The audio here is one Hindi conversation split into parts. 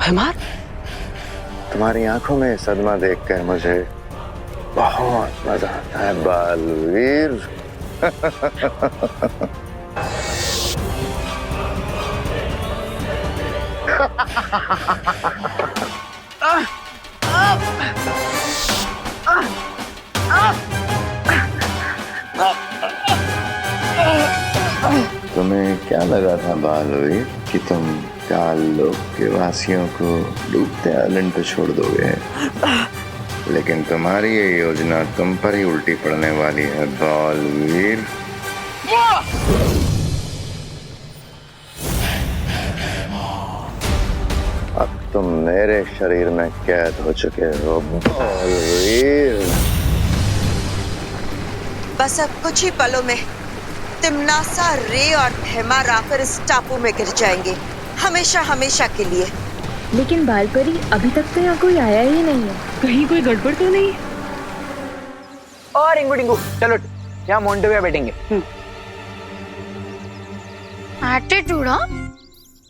भयमार, तुम्हारी आंखों में सदमा देखकर मुझे बहुत मजा आता है बालवीर। तुम्हें क्या लगा था बालवीर कि तुम काल लोक के वासियों को डूबते आइलैंड पे छोड़ दोगे, लेकिन तुम्हारी ये योजना तुम पर ही उल्टी पड़ने वाली है बालवीर। अब तुम मेरे शरीर में कैद हो चुके हो बालवीर। बस अब कुछ ही पलों में तिम्नासा, रे और भैमार आकर इस टापू में गिर जाएंगे, हमेशा हमेशा के लिए। लेकिन बालपरी, अभी तक तो यहाँ कोई आया ही नहीं है, कहीं कोई गड़बड़ तो नहीं? और रिंगू टिंगू चलो, यहाँ मोंटो भैया बैठेंगे। एटीट्यूड, हाँ?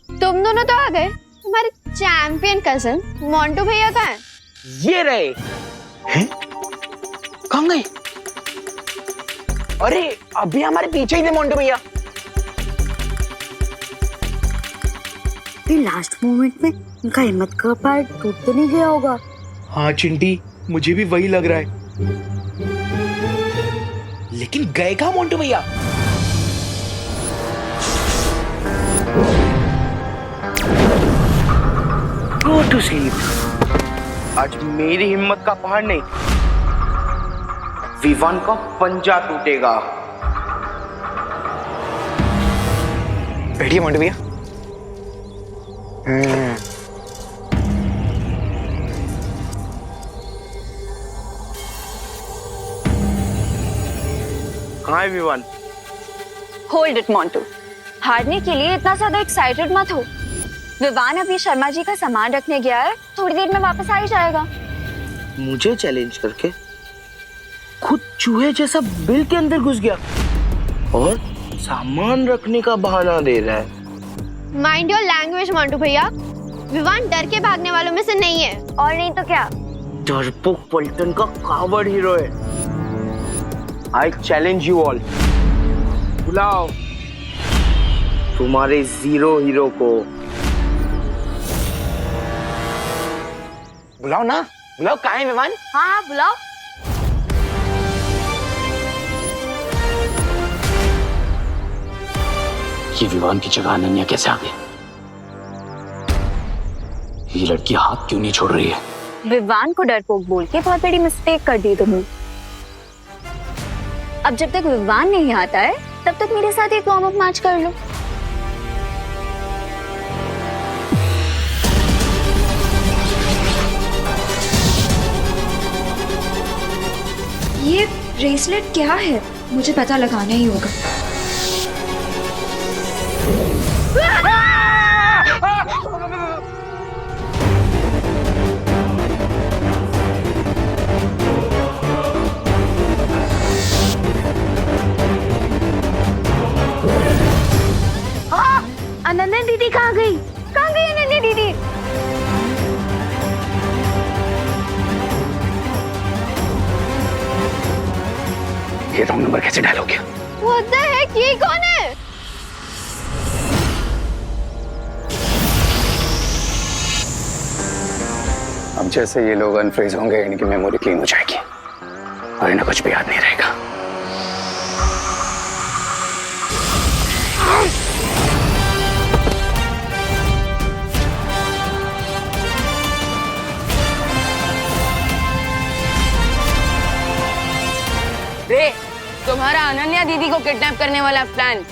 तुम दोनों तो आ गए, तुम्हारे चैंपियन कजन मोंटो भैया कहाँ हैं? ये रहे हैं? कहाँ गए? अरे अभी हमारे पीछे ही थे मोंटो भैया। लास्ट मोमेंट में उनका हिम्मत का पार्ट टूट तो नहीं गया होगा? हाँ चिंटी, मुझे भी वही लग रहा है। लेकिन गए कहाँ मोंटो भैया? Go to sleep. आज मेरी हिम्मत का पहाड़ नहीं, विवान का पंजा टूटेगा। बैठिए मोंटो भैया। कहाँ है विवान? होल्ड इट मोंटो, हारने के लिए इतना ज्यादा एक्साइटेड मत हो। विवान अभी शर्मा जी का सामान रखने गया है, थोड़ी देर में वापस आ ही जाएगा। मुझे चैलेंज करके खुद चूहे जैसा बिल के अंदर घुस गया और सामान रखने का बहाना दे रहा है। माइंड योर लैंग्वेज मोंटू भैया, विवान डर के भागने वालों में से नहीं है, और नहीं तो क्या। डरपोक पलटन का कावड़ हीरो है। आई चैलेंज यू ऑल, बुलाओ तुम्हारे जीरो हीरो को। बुलाओ ना, बुलाओ। कहाँ है विवान? हाँ हाँ बुलाओ। ये विवान की जगह अनन्या कैसे आ गई? ये लड़की हाथ क्यों नहीं छोड़ रही है? विवान को डरपोक बोल के बहुत बड़ी मिस्टेक कर दी तुमने। अब जब तक विवान नहीं आता है, तब तक मेरे साथ एक वार्म अप मैच कर लो। ये ब्रेसलेट क्या है? मुझे पता लगाना ही होगा। अनन्या दीदी कहाँ गई? कहाँ गई अनन्या दीदी? ये रॉन्ग नंबर कैसे डायल हो गया? What the heck? ये कौन है? अब जैसे ये लोग अनफ्रीज होंगे, इनकी मेमोरी क्लीन हो जाएगी और इन्हें कुछ भी याद नहीं रहेगा। रे, तुम्हारा अनन्या दीदी को किडनैप करने वाला प्लान,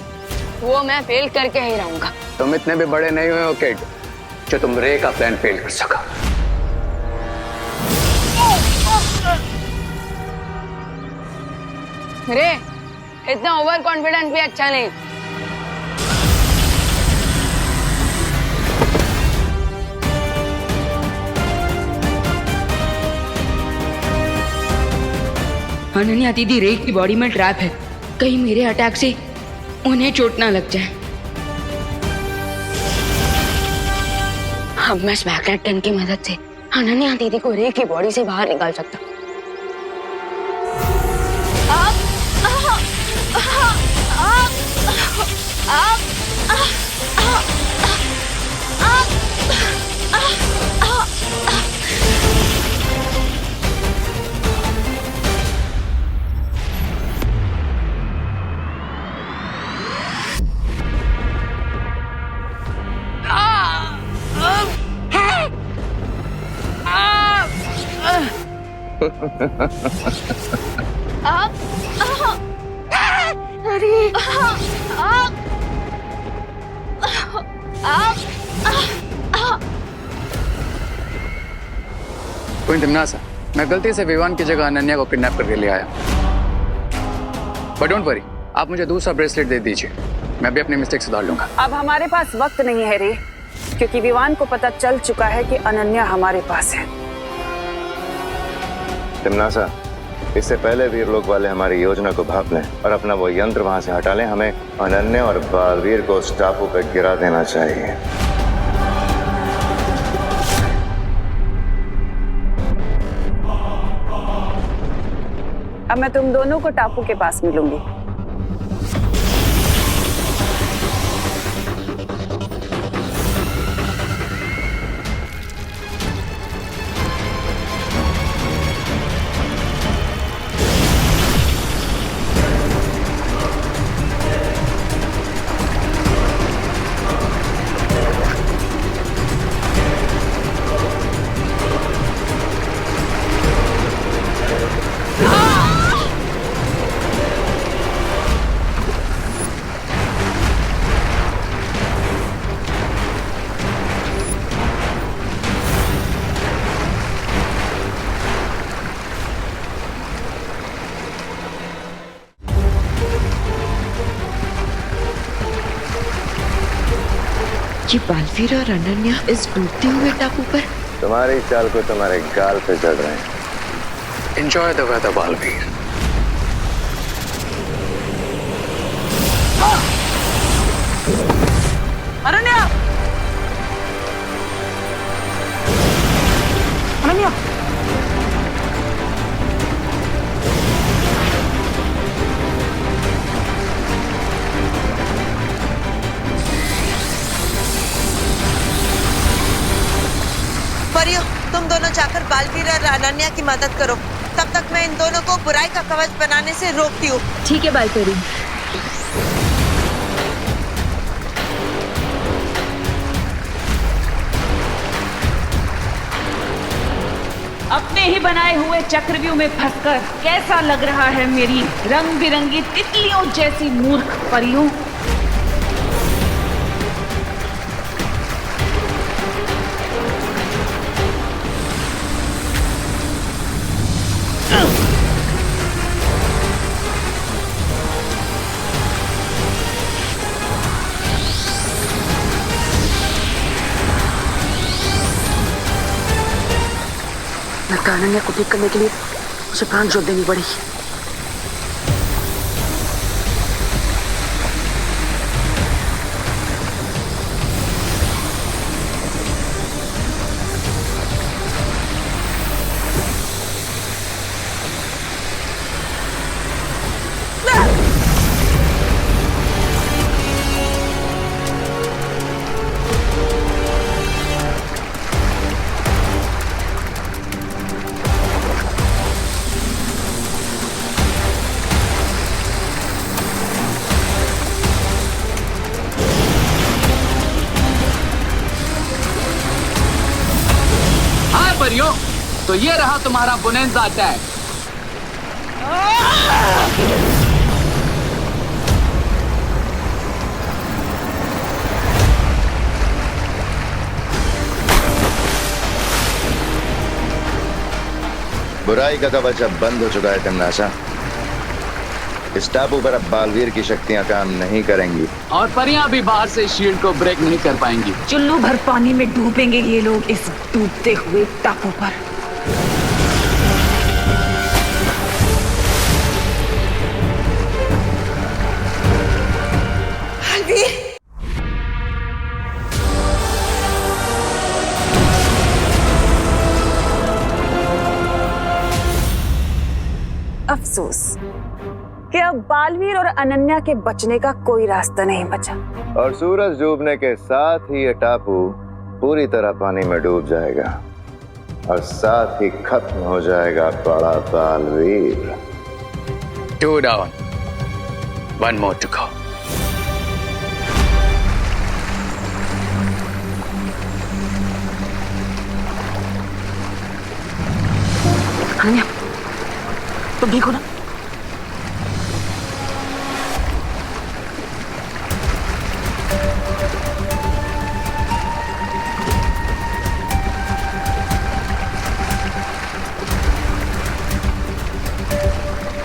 वो मैं फेल करके ही रहूंगा। तुम इतने भी बड़े नहीं हुए हो किड, जो तुम रे का प्लान फेल कर सका। रे, इतना ओवर कॉन्फिडेंस भी अच्छा नहीं। अनन्या दीदी रे की बॉडी में ट्रैप है, कहीं मेरे अटैक से उन्हें चोट ना लग जाए। अब मैं स्मैकनेट 10 की मदद से अनन्या दीदी को रे की बॉडी से बाहर निकाल सकता हूँ। क्वीन टिमनासा, मैं गलती से विवान की जगह अनन्या को किडनैप करके ले आया। बट डोंट वरी, आप मुझे दूसरा ब्रेसलेट दे दीजिए, मैं भी अपनी मिस्टेक सुधार लूंगा। अब हमारे पास वक्त नहीं है रे, क्योंकि विवान को पता चल चुका है कि अनन्या हमारे पास है। टिमनासा, इससे पहले वीर लोग वाले हमारी योजना को भाप लें और अपना वो यंत्र वहां से हटा लें, हमें अनन्या और बालवीर को उस टापू पर गिरा देना चाहिए। अब मैं तुम दोनों को टापू के पास मिलूंगी। ये बालवीर और अनन्या इस डूबते हुए टापू पर। तुम्हारी चाल को तुम्हारे गाल पे चढ़ रहे हैं। Enjoy the weather Baalveer. Ananya! Ananya! परियों, तुम दोनों जाकर बालवीर और अनन्या की मदद करो। तब तक मैं इन दोनों को बुराई का कवच बनाने से रोकती हूँ। ठीक है बालपरी। अपने ही बनाए हुए चक्रव्यूह में फंसकर कैसा लग रहा है मेरी रंग बिरंगी तितलियों जैसी मूर्ख परियों? लगता है अनन्या को ठीक करने के लिए उसे प्राण जोत देनी पड़ेगी। परियों, तो ये रहा तुम्हारा बोनेंजा अटैक। बुराई का कवच अब बंद हो चुका है टिमनासा। इस टापू पर अब बालवीर की शक्तियां काम नहीं करेंगी और परियां भी बाहर से शील्ड को ब्रेक नहीं कर पाएंगी। चुल्लू भर पानी में डूबेंगे ये लोग इस डूबते हुए टापू पर। अफसोस कि अब बालवीर और अनन्या के बचने का कोई रास्ता नहीं बचा। और सूरज डूबने के साथ ही ये टापू पूरी तरह पानी में डूब जाएगा और साथ ही खत्म हो जाएगा बड़ा Baalveer. 2 down, 1 more to go. Ananya, तुम ठीक हो ना?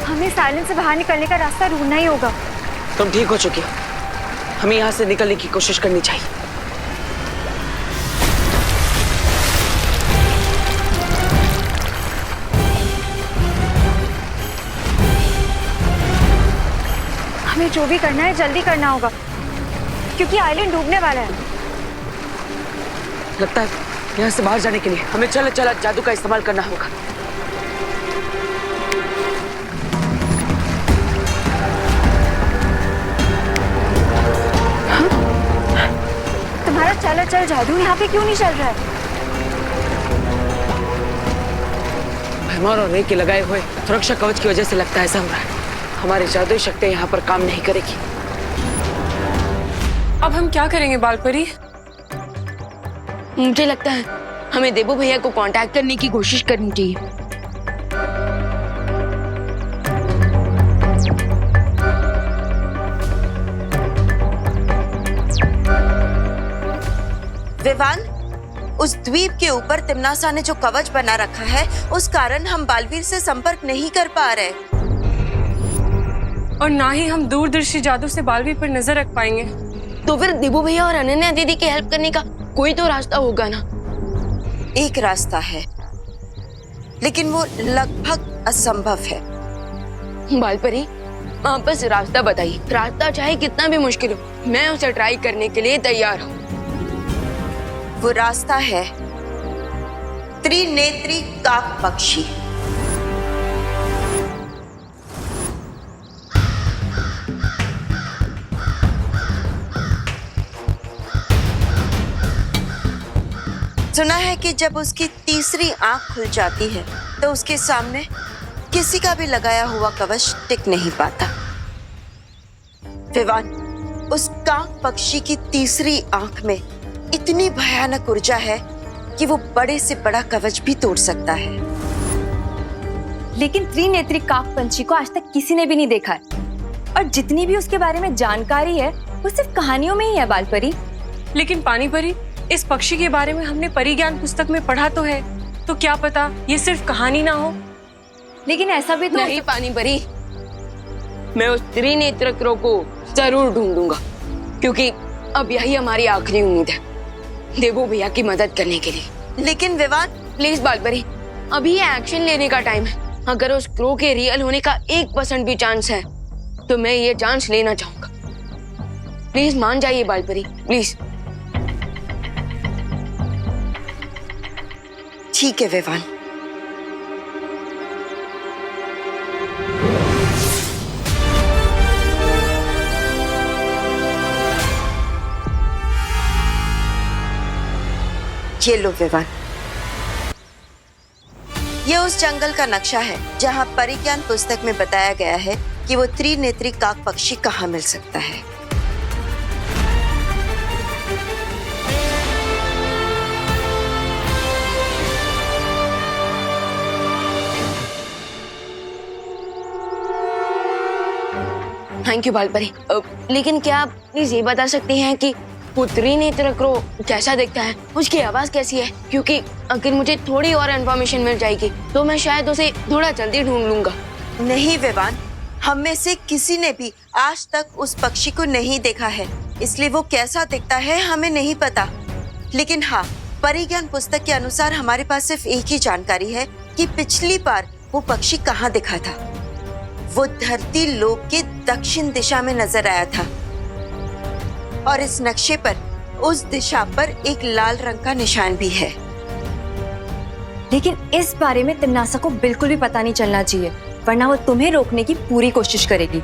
हमें साइलेंस से बाहर निकलने का रास्ता ढूंढना ही होगा। तुम ठीक हो चुकी हो, हमें यहाँ से निकलने की कोशिश करनी चाहिए। हमें जो भी करना है जल्दी करना होगा क्योंकि आइलैंड डूबने वाला है। लगता है यहाँ से बाहर जाने के लिए हमें चल जादू का इस्तेमाल करना होगा। तुम्हारा चल जादू यहाँ पे क्यों नहीं चल रहा है? भैमार और रे के लगाए हुए सुरक्षा कवच की वजह से लगता है ऐसा हो रहा है। हमारी जादुई शक्तियां यहाँ पर काम नहीं करेगी। अब हम क्या करेंगे बालपरी? मुझे लगता है हमें देबू भैया को कांटेक्ट करने की कोशिश करनी चाहिए। विवान, उस द्वीप के ऊपर तिम्नासा ने जो कवच बना रखा है उस कारण हम बालवीर से संपर्क नहीं कर पा रहे और ना ही हम दूरदर्शी जादू से बालवीर पर नजर रख पाएंगे। तो फिर देबू भैया और अनन्या दीदी की हेल्प करने का कोई तो रास्ता होगा ना? एक रास्ता है लेकिन वो लगभग असंभव है। बालपरी, आप बस रास्ता बताइए। रास्ता चाहे कितना भी मुश्किल हो, मैं उसे ट्राई करने के लिए तैयार हूँ। वो रास्ता है त्रिनेत्री काक पक्षी। सुना है कि जब उसकी तीसरी आंख खुल जाती है तो उसके सामने किसी का भी लगाया हुआ कवच टिक नहीं पाता। विवान, उस काक पक्षी की तीसरी आंख में इतनी भयानक ऊर्जा है कि वो बड़े से बड़ा कवच भी तोड़ सकता है। लेकिन त्रिनेत्री काक पंछी को आज तक किसी ने भी नहीं देखा है और जितनी भी उसके बारे में जानकारी है वो सिर्फ कहानियों में ही है बालपरी। लेकिन पानी परी, इस पक्षी के बारे में हमने परिज्ञान पुस्तक में पढ़ा तो है, तो क्या पता ये सिर्फ कहानी ना हो। लेकिन ऐसा भी तो नहीं पानी परी, मैं उस त्रिनेत्र को जरूर ढूंढूंगा क्योंकि अब यही हमारी आखिरी उम्मीद है देबू भैया की मदद करने के लिए। लेकिन विवान, प्लीज बालपरी, अभी ये एक्शन लेने का टाइम है। अगर उस क्रो के रियल होने का 1% भी चांस है तो मैं ये चांस लेना चाहूंगा। प्लीज मान जाइए बालपरी, प्लीज। ठीक है विवान। ये लो विवान, ये उस जंगल का नक्शा है जहां परिज्ञान पुस्तक में बताया गया है कि वो त्रिनेत्री काक पक्षी कहाँ मिल सकता है। Thank you Balpari. लेकिन क्या आप प्लीज ये बता सकते हैं कि त्रिनेत्र क्रो कैसा दिखता है, उसकी आवाज कैसी है? क्योंकि अगर मुझे थोड़ी और इन्फॉर्मेशन मिल जाएगी तो मैं शायद उसे थोड़ा जल्दी ढूंढ लूंगा। नहीं विवान, हम में से किसी ने भी आज तक उस पक्षी को नहीं देखा है, इसलिए वो कैसा दिखता है हमें नहीं पता। लेकिन हाँ, परिज्ञान पुस्तक के अनुसार हमारे पास सिर्फ एक ही जानकारी है कि पिछली बार वो पक्षी कहाँ दिखा था। वो धरती लोक के दक्षिण दिशा में नजर आया था और इस नक्शे पर उस दिशा पर एक लाल रंग का निशान भी है। लेकिन इस बारे में तिम्नासा को बिल्कुल भी पता नहीं चलना चाहिए वरना वो तुम्हें रोकने की पूरी कोशिश करेगी।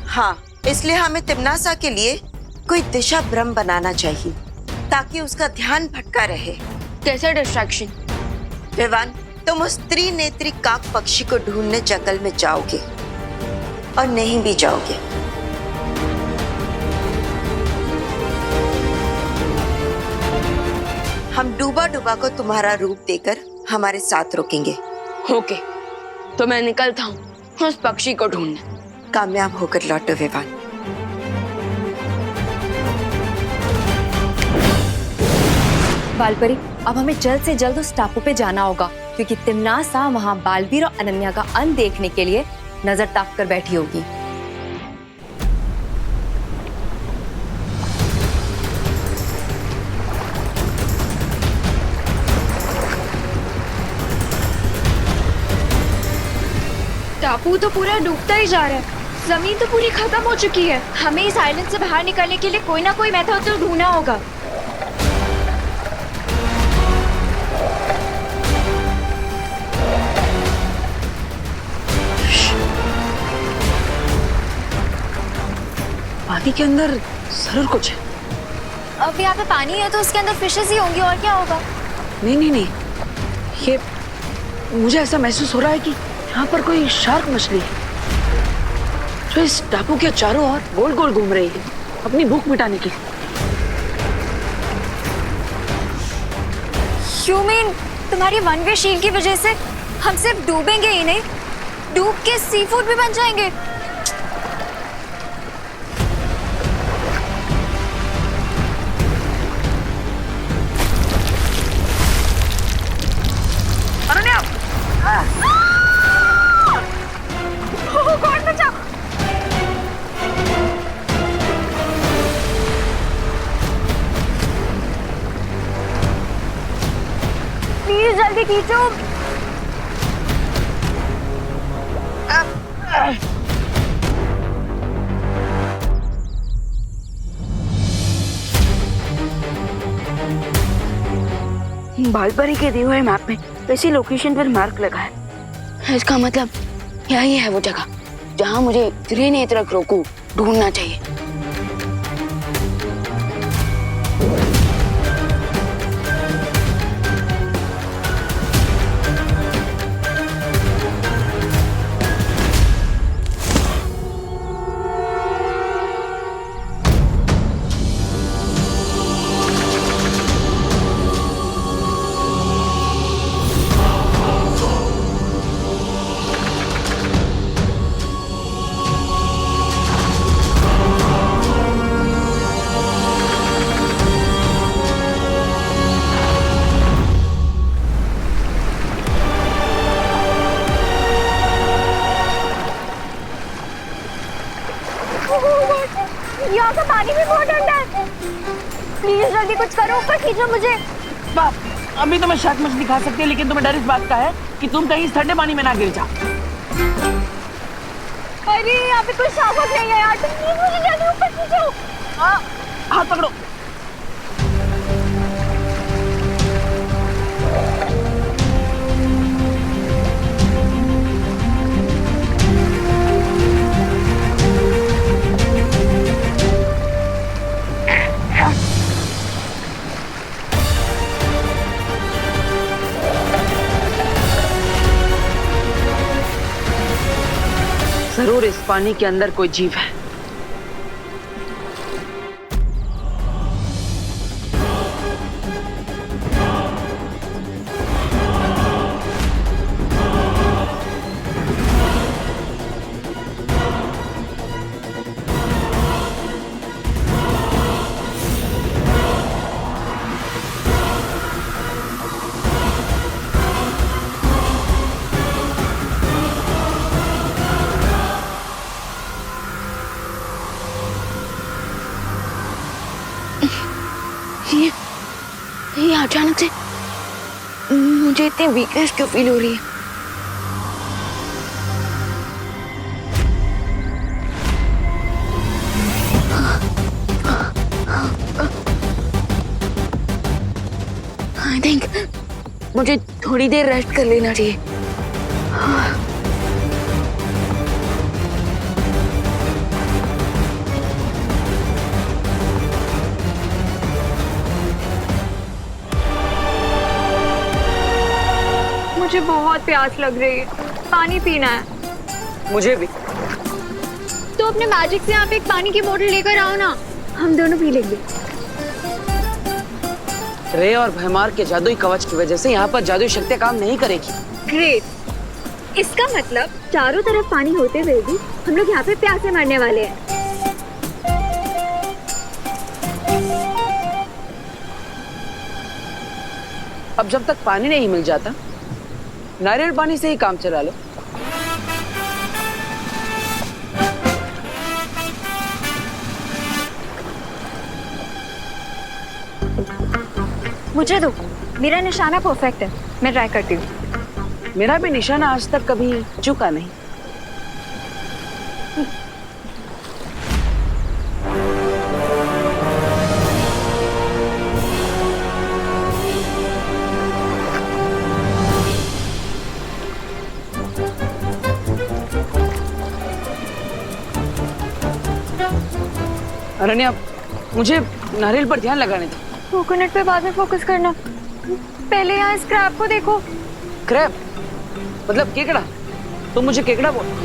हाँ, इसलिए हमें तिमनासा के लिए कोई दिशा भ्रम बनाना चाहिए ताकि उसका ध्यान भटका रहे। कैसा डिस्ट्रैक्शन? विवान, तुम उस त्रिनेत्री काक पक्षी को ढूंढने जंगल में जाओगे और नहीं भी जाओगे। हम डूबा डूबा को तुम्हारा रूप देकर हमारे साथ रोकेंगे। ओके, तो मैं निकलता हूँ उस पक्षी को ढूंढने। कामयाब होकर लौटो विवान। बालपरी, अब हमें जल्द से जल्द उस टापू पे जाना होगा क्योंकि तिमनासा वहाँ बालवीर और अनन्या का अंत देखने के लिए नजर ताक कर बैठी होगी। टापू तो पूरा डूबता ही जा रहा है, जमीन तो पूरी खत्म हो चुकी है। हमें इस आइलैंड से बाहर निकलने के लिए कोई ना कोई मेथड तो ढूंढना होगा। पानी के अंदर जरूर कुछ है। अब यहाँ पे पानी है तो उसके अंदर फिशेस ही होंगी, और क्या होगा? नहीं नहीं नहीं, ये मुझे ऐसा महसूस हो रहा है कि यहाँ पर कोई शार्क मछली है जो इस टापू के चारों ओर गोल गोल घूम रही है अपनी भूख मिटाने के लिए। You mean तुम्हारी वन वे शील की वजह से हम सिर्फ डूबेंगे ही नहीं, डूब के सी फूड भी बन जाएंगे? प्लीज जल्दी खींचो। बालपरी के दिए हुए मैप में इसी लोकेशन पर मार्क लगा है। इसका मतलब यही है वो जगह जहाँ मुझे त्रिनेत्र क्रो को ढूंढना चाहिए। यहाँ का पानी भी बहुत ठंडा है। प्लीज जल्दी कुछ करो, ऊपर खींचो मुझे। बाप, अभी तो मैं शार्क मछली खा सकती है, लेकिन तुम्हें डर इस बात का है कि तुम कहीं इस ठंडे पानी में ना गिर जाओ। अरे यहाँ पे कोई शार्क नहीं है यार, तुम प्लीज मुझे जल्दी ऊपर खींचो। हाथ पकड़ो। जरूर इस पानी के अंदर कोई जीव है। ये अचानक से मुझे इतनी वीकनेस क्यों फील हो रही है? आई थिंक मुझे थोड़ी देर रेस्ट कर लेना चाहिए। मुझे बहुत प्यास लग रही है, पानी पीना है। मुझे भी। तो अपने मैजिक से यहाँ पे एक पानी की बोतल लेकर आओ ना, हम दोनों पी लेंगे। रे और भयमार के जादुई कवच की वजह से यहाँ पर जादुई शक्तियाँ काम नहीं करेगी। ग्रेट, इसका मतलब चारों तरफ पानी होते हुए भी हम लोग यहाँ पे प्यासे मरने वाले हैं। अब जब तक पानी नहीं मिल जाता, नारियल पानी से ही काम चला लो। मुझे दो, मेरा निशाना परफेक्ट है, मैं ट्राई करती हूँ। मेरा भी निशाना आज तक कभी चूका नहीं। अनन्या, मुझे नारियल पर ध्यान लगाने दो। कोकोनट पे बाद में फोकस करना, पहले यहाँ स्क्रैप को देखो। क्रैप मतलब केकड़ा? तुम मुझे केकड़ा बोल।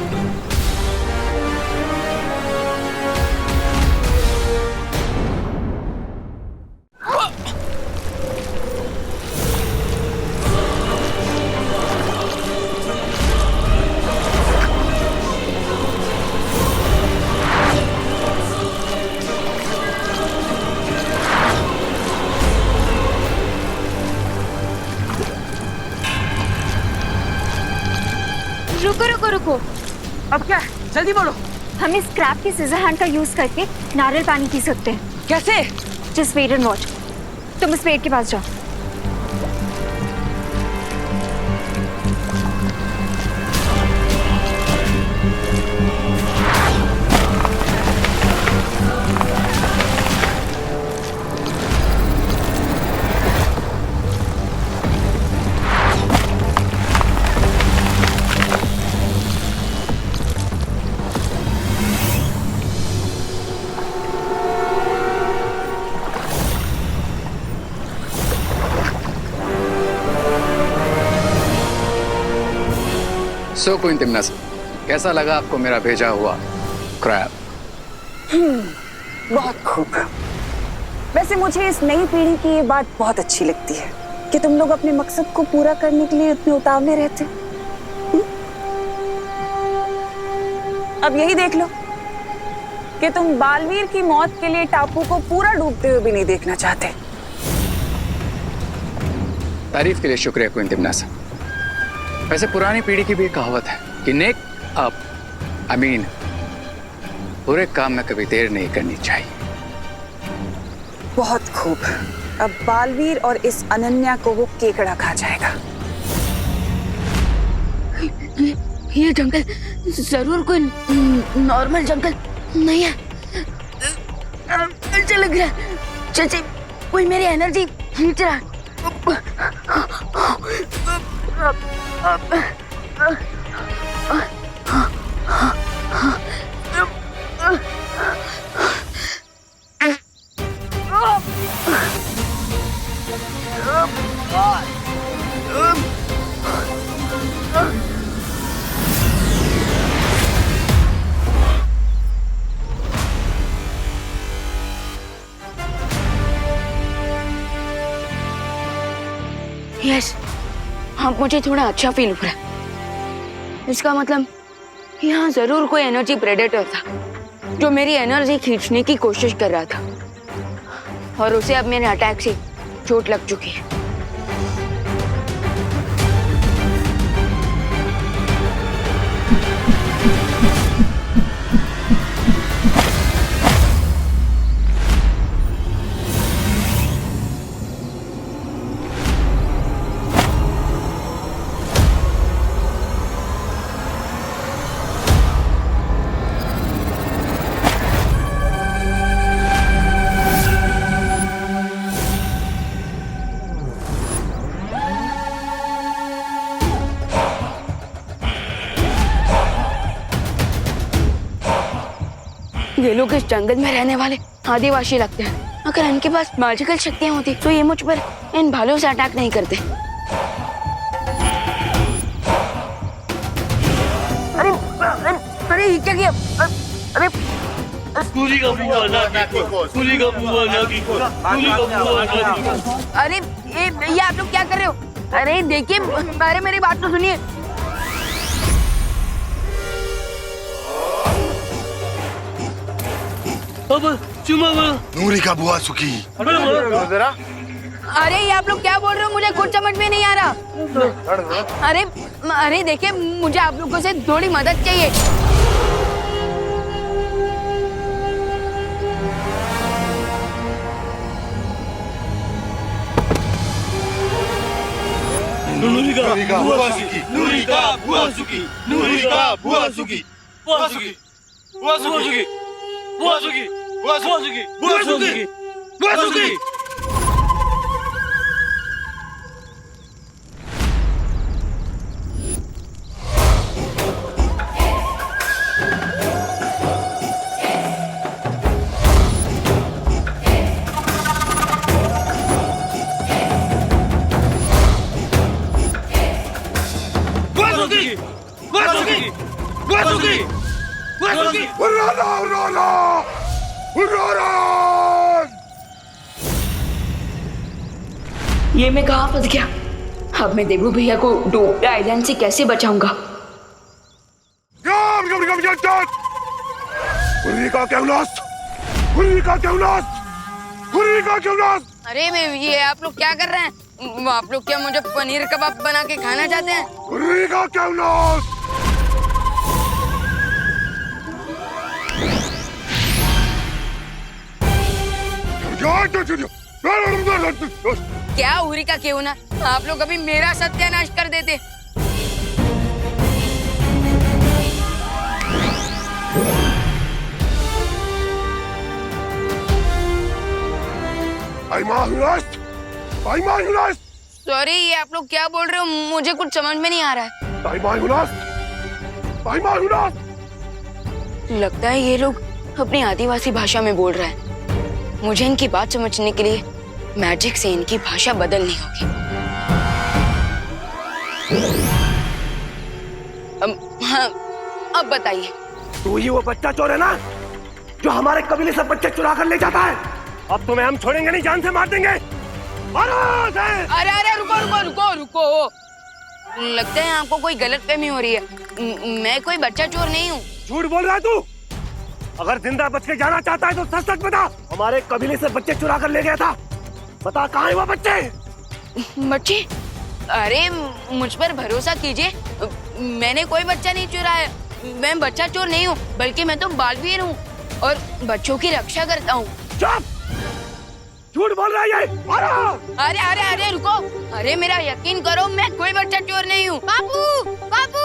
रुको रुको रुको, अब क्या? जल्दी बोलो। हम इस स्क्रैप के सीजर हैंड का यूज करके नारियल पानी पी सकते हैं। कैसे? Just wait and watch. तुम उस पेड़ के पास जाओ। सो क्वीन तिम्नासा, कैसा लगा आपको मेरा भेजा हुआ क्रैब? बहुत खूब। वैसे मुझे इस नई पीढ़ी की ये बात बहुत अच्छी लगती है कि तुम लोग अपने मकसद को पूरा करने के लिए इतने उतावले रहते। अब यही देख लो कि तुम बालवीर की मौत के लिए टापू को पूरा डूबते हुए भी नहीं देखना चाहते। तारीफ के लिए शुक्रिया क्वीन तिम्नासा। वैसे पुरानी पीढ़ी की भी एक कहावत है कि नेक अब बुरे काम में कभी देर नहीं करनी चाहिए। बहुत खूब। अब बालवीर और इस अनन्या को वो केकड़ा खा जाएगा। ये जंगल जरूर कोई नॉर्मल जंगल नहीं है। अच्छा लग रहा है, चाची कोई मेरी एनर्जी खींच रहा है। यस, हाँ मुझे थोड़ा अच्छा फील हो रहा है। इसका मतलब यहाँ जरूर कोई एनर्जी प्रेडेटर था जो मेरी एनर्जी खींचने की कोशिश कर रहा था और उसे अब मेरे अटैक से चोट लग चुकी है। ये लोग इस जंगल में रहने वाले आदिवासी लगते हैं। अगर इनके पास मैजिकल शक्तियां होती तो ये मुझ पर इन भालू से अटैक नहीं करते। अरे अरे, अरे ये क्या किया? अरे अरे ये आप लोग क्या कर रहे हो? अरे देखिए, अरे मेरी बात तो सुनिए। नूरी का बुआ सुखी। अरे ये आप लोग क्या बोल रहे हो? मुझे कुछ समझ में नहीं आ रहा। अरे अरे देखिए, मुझे आप लोगों से थोड़ी मदद चाहिए। ये मैं कहाँ फंस गया? अब मैं देवू भैया को डूबते आइलैंड से कैसे बचाऊंगा? अरे मैं ये आप लोग क्या कर रहे हैं? आप लोग क्या मुझे पनीर कबाब बना के खाना चाहते हैं? क्या उरी का क्यों ना? आप लोग अभी मेरा सत्यानाश कर देते। सॉरी, ये आप लोग क्या बोल रहे हो? मुझे कुछ समझ में नहीं आ रहा है। लगता है ये लोग अपनी आदिवासी भाषा में बोल रहे हैं। मुझे इनकी बात समझने के लिए मैजिक से इनकी भाषा बदलनी होगी। हाँ, अब बताइए। तू ही वो बच्चा चोर है ना, जो हमारे कबीले से बच्चे चुरा कर ले जाता है? अब तुम्हें हम छोड़ेंगे नहीं, जान से मार देंगे। अरे अरे रुको रुको रुको रुको, लगता है आपको कोई गलतफहमी हो रही है। मैं कोई बच्चा चोर नहीं हूँ। झूठ बोल रहा है तू। अगर जिंदा बच के जाना चाहता है तो सच सच बता। हमारे कबीले से बच्चे चुरा कर ले गया था, बता कहाँ है वो बच्चे? बच्चे? अरे मुझ पर भरोसा कीजिए, मैंने कोई बच्चा नहीं चुराया। मैं बच्चा चोर नहीं हूँ, बल्कि मैं तो बालवीर हूँ और बच्चों की रक्षा करता हूँ। चुप! झूठ बोल रहा है ये। अरे अरे अरे रुको, अरे मेरा यकीन करो, मैं कोई बच्चा चोर नहीं हूँ। बापू बापू,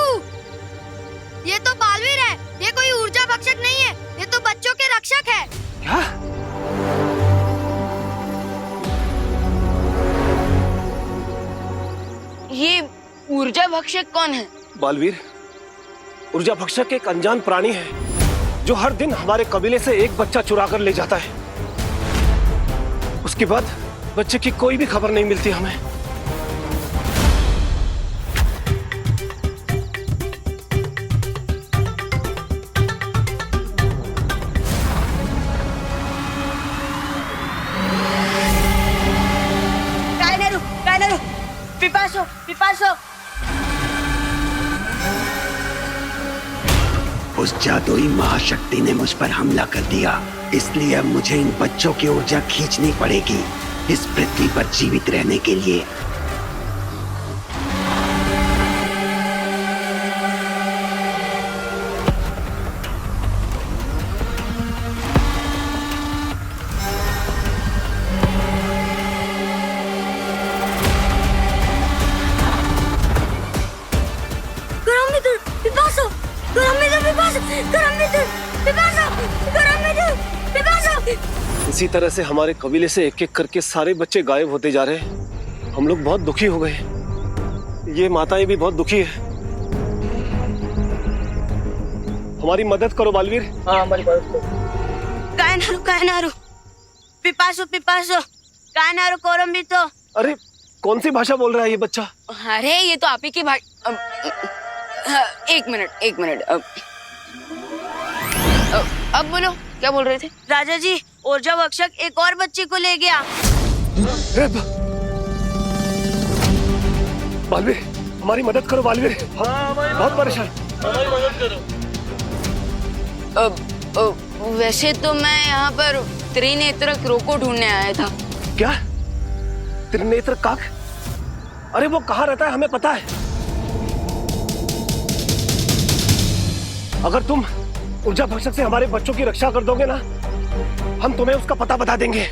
ये तो बालवीर है, ये कोई ऊर्जा भक्षक नहीं है, ये तो बच्चों के रक्षक है। क्या? ये ऊर्जा भक्षक कौन है? बालवीर, ऊर्जा भक्षक एक अनजान प्राणी है जो हर दिन हमारे कबीले से एक बच्चा चुरा कर ले जाता है। उसके बाद बच्चे की कोई भी खबर नहीं मिलती हमें। पिपासो पिपासो, उस जादुई महाशक्ति ने मुझ पर हमला कर दिया, इसलिए अब मुझे इन बच्चों की ऊर्जा खींचनी पड़ेगी इस पृथ्वी पर जीवित रहने के लिए। इसी तरह से हमारे कबीले से एक एक करके सारे बच्चे गायब होते जा रहे हैं। हम लोग बहुत दुखी हो गए, ये माताएं भी बहुत दुखी है। हमारी मदद करो बालवीर। हाँ, हमारी मदद करो। कायनारू पिपासो पिपासो कायनारू कोरम्बितो। अरे कौन सी भाषा बोल रहा है ये बच्चा? अरे ये तो आप ही की भाई। एक मिनट अब बोलो क्या बोल रहे थे? राजा जी, ऊर्जा भक्षक एक और बच्ची को ले गया। बालवीर, हमारी मदद करो बालवीर, बहुत परेशान। वैसे तो मैं यहाँ पर त्रिनेत्र क्रो को ढूंढने आया था। क्या? त्रिनेत्र काक? अरे वो कहाँ रहता है हमें पता है। अगर तुम ऊर्जा भक्षक से हमारे बच्चों की रक्षा कर दोगे ना, हम तुम्हें उसका पता बता देंगे।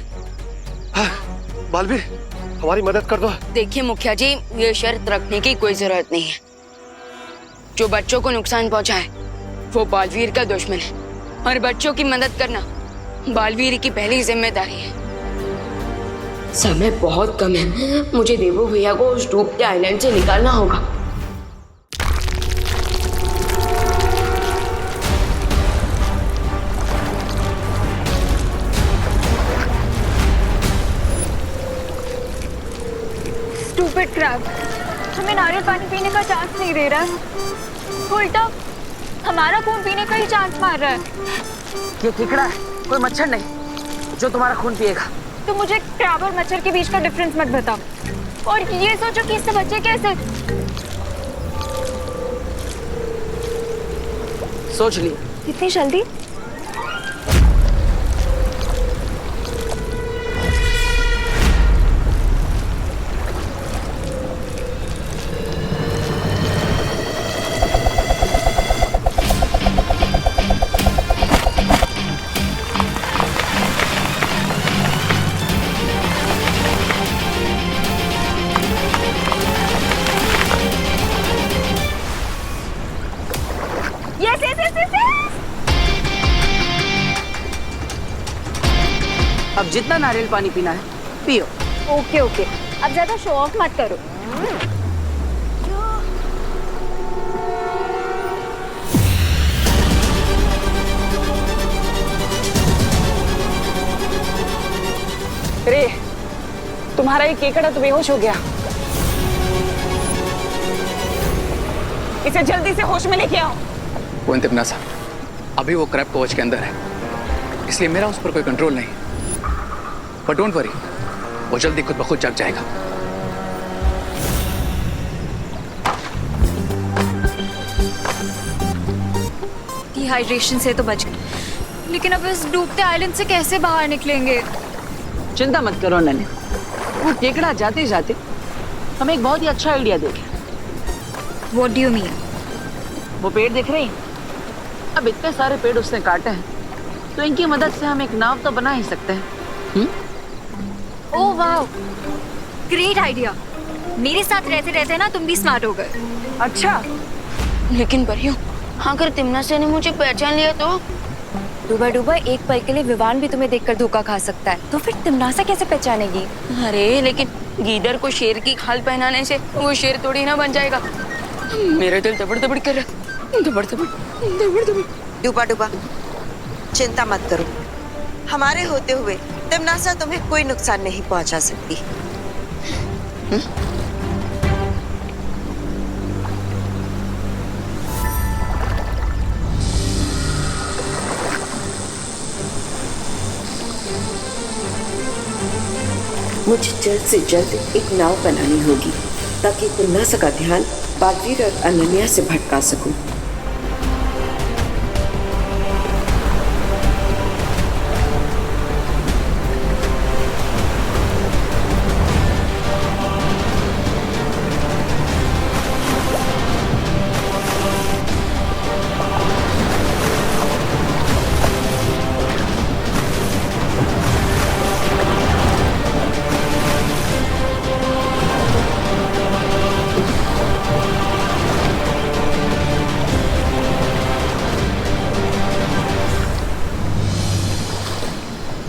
हाँ, बालवीर हमारी मदद कर दो। देखिए मुखिया जी, ये शर्त रखने की कोई जरूरत नहीं है। जो बच्चों को नुकसान पहुंचाए वो बालवीर का दुश्मन है, और बच्चों की मदद करना बालवीर की पहली जिम्मेदारी है। समय बहुत कम है, मुझे देवो भैया को उस डूबते आइलैंड से निकालना होगा। स्टूपिड क्रैब, हमें नारियल पानी पीने का चांस नहीं दे रहा है, उल्टा हमारा खून पीने का ही चांस मार रहा है। ये केकड़ा है, कोई मच्छर नहीं जो तुम्हारा खून पिएगा। तो मुझे क्रैब और मच्छर के बीच का डिफरेंस मत बताओ, और ये सोचो कि इससे बच्चे कैसे। सोच ली? इतनी जल्दी? अब जितना नारियल पानी पीना है पियो। ओके ओके, अब ज्यादा शो ऑफ मत करो। रे, तुम्हारा ये केकड़ा तो बेहोश हो गया, इसे जल्दी से होश में लेके आओ। नासा, अभी वो क्रैब कवच के अंदर है, इसलिए मेरा उस पर कोई कंट्रोल नहीं। बट डोंट वरी, वो जल्दी खुद ब खुद जग जाएगा। डिहाइड्रेशन से तो बच गए, लेकिन अब इस डूबते आइलैंड से कैसे बाहर निकलेंगे? चिंता मत करो नन्हे, वो केकड़ा जाते जाते हमें एक बहुत ही अच्छा आइडिया देगा। What do you mean? वो पेड़ दिख रहे हैं? अब इतने सारे पेड़ उसने काटे हैं, तो इनकी मदद से हम एक नाव तो बना ही सकते हैं। ओह वाह, ग्रेट आइडिया। मेरे साथ रहते रहते ना तुम भी स्मार्ट हो गए। अच्छा, लेकिन परियों, अगर तिमनासा ने मुझे पहचान लिया तो? डूबा डूबा एक पल के लिए विवान भी तुम्हें देखकर धोखा खा सकता है, तो फिर तिमनासा कैसे पहचानेगी? अरे लेकिन गीदड़ को शेर की खाल पहनाने से वो शेर थोड़ी ना बन जाएगा। मेरा दिल दबड़ दबड़ कर रहा है, दबड़ दबड़ दबड़ दबड़। डूबा डूबा, चिंता मत करो, हमारे होते हुए तिमनासा तुम्हें कोई नुकसान नहीं पहुंचा सकती। मुझे जल्द से जल्द एक नाव बनानी होगी ताकि तिमनासा का ध्यान बालवीर और अनन्या से भटका सकूं।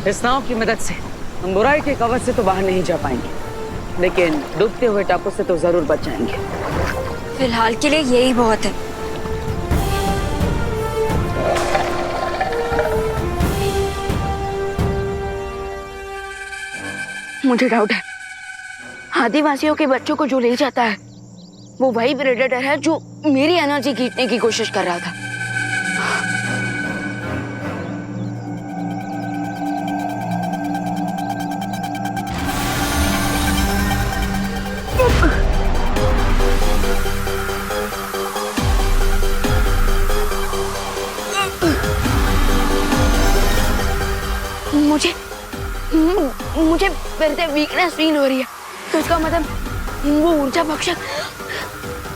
इस नाव की मदद से हम बुराई के कवच से तो बाहर नहीं जा पाएंगे, लेकिन डूबते हुए टापू से तो जरूर बच जाएंगे। फिलहाल के लिए यही बहुत है। मुझे डाउट है, आदिवासियों के बच्चों को जो ले जाता है वो वही प्रेडेटर है जो मेरी एनर्जी खींचने की कोशिश कर रहा था। मुझे फिर से वीकनेस फील हो रही है, तो इसका मतलब वो ऊर्जा भक्षक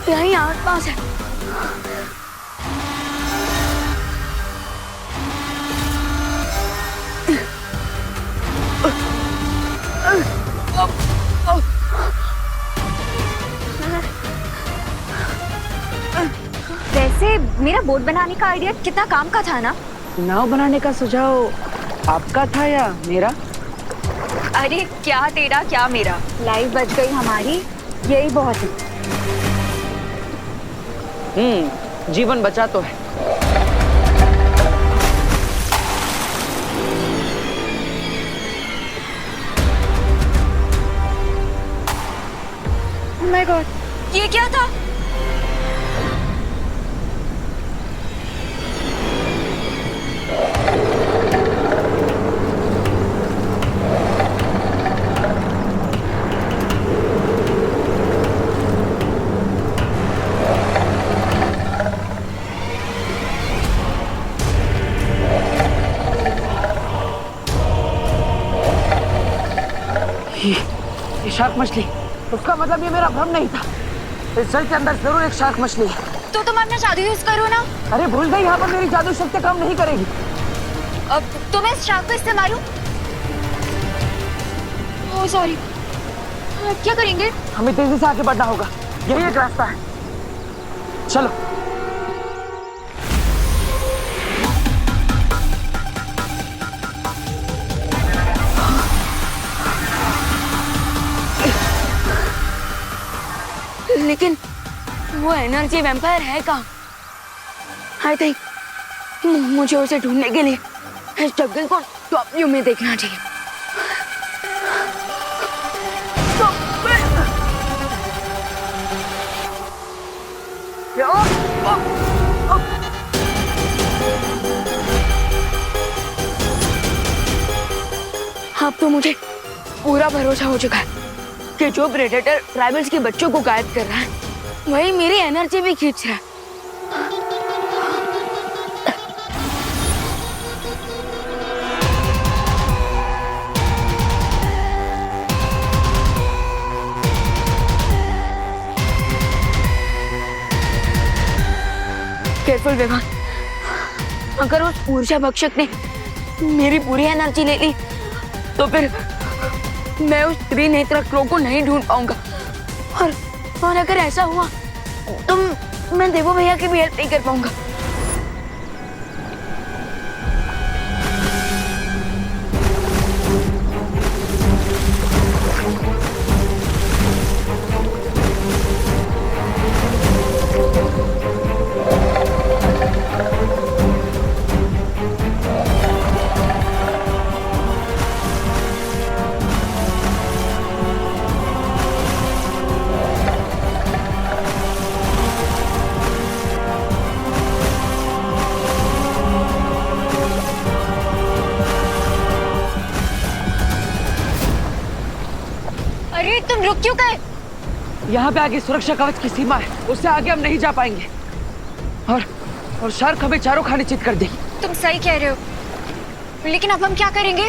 यहीं आसपास है। वैसे मेरा बोट बनाने का आइडिया कितना काम का था ना? नाव बनाने का सुझाव आपका था या मेरा? अरे क्या तेरा क्या मेरा, लाइफ बच गई हमारी, यही बहुत है। जीवन बचा तो है। Oh my God, ये क्या था? ये शार्क मछली, उसका मतलब ये मेरा भ्रम नहीं था। इस जल के अंदर जरूर एक शार्क मछली है। तो तुम अपना जादू यूज करो ना। अरे भूल गई, यहाँ पर मेरी जादू शक्ति काम नहीं करेगी। अब तुम्हें इस शार्क को इस्तेमाल ओह सॉरी, क्या करेंगे? हमें तेजी से आगे बढ़ना होगा, यही एक रास्ता है। चलो। लेकिन वो एनर्जी वैम्पायर है कहाँ? आई थिंक मुझे उसे ढूंढने के लिए इस जंगल को टॉप व्यू में देखना चाहिए। अब तो मुझे पूरा भरोसा हो चुका है कि जो प्रेडेटर ट्राइबल्स के बच्चों को गायब कर रहा है वही मेरी एनर्जी भी खींच रहा है। केयरफुल विवान, अगर उस ऊर्जा भक्षक ने मेरी पूरी एनर्जी ले ली तो फिर मैं उस त्रिनेत्र क्रो को नहीं ढूंढ पाऊंगा, और अगर ऐसा हुआ तो मैं देवो भैया की भी हेल्प नहीं कर पाऊंगा। अरे तुम रुक क्यों गए? यहाँ पे आगे सुरक्षा कवच की सीमा है, उससे आगे हम नहीं जा पाएंगे। और शार्क हमें चारों खाने चित कर देगी। तुम सही कह रहे हो, लेकिन अब हम क्या करेंगे?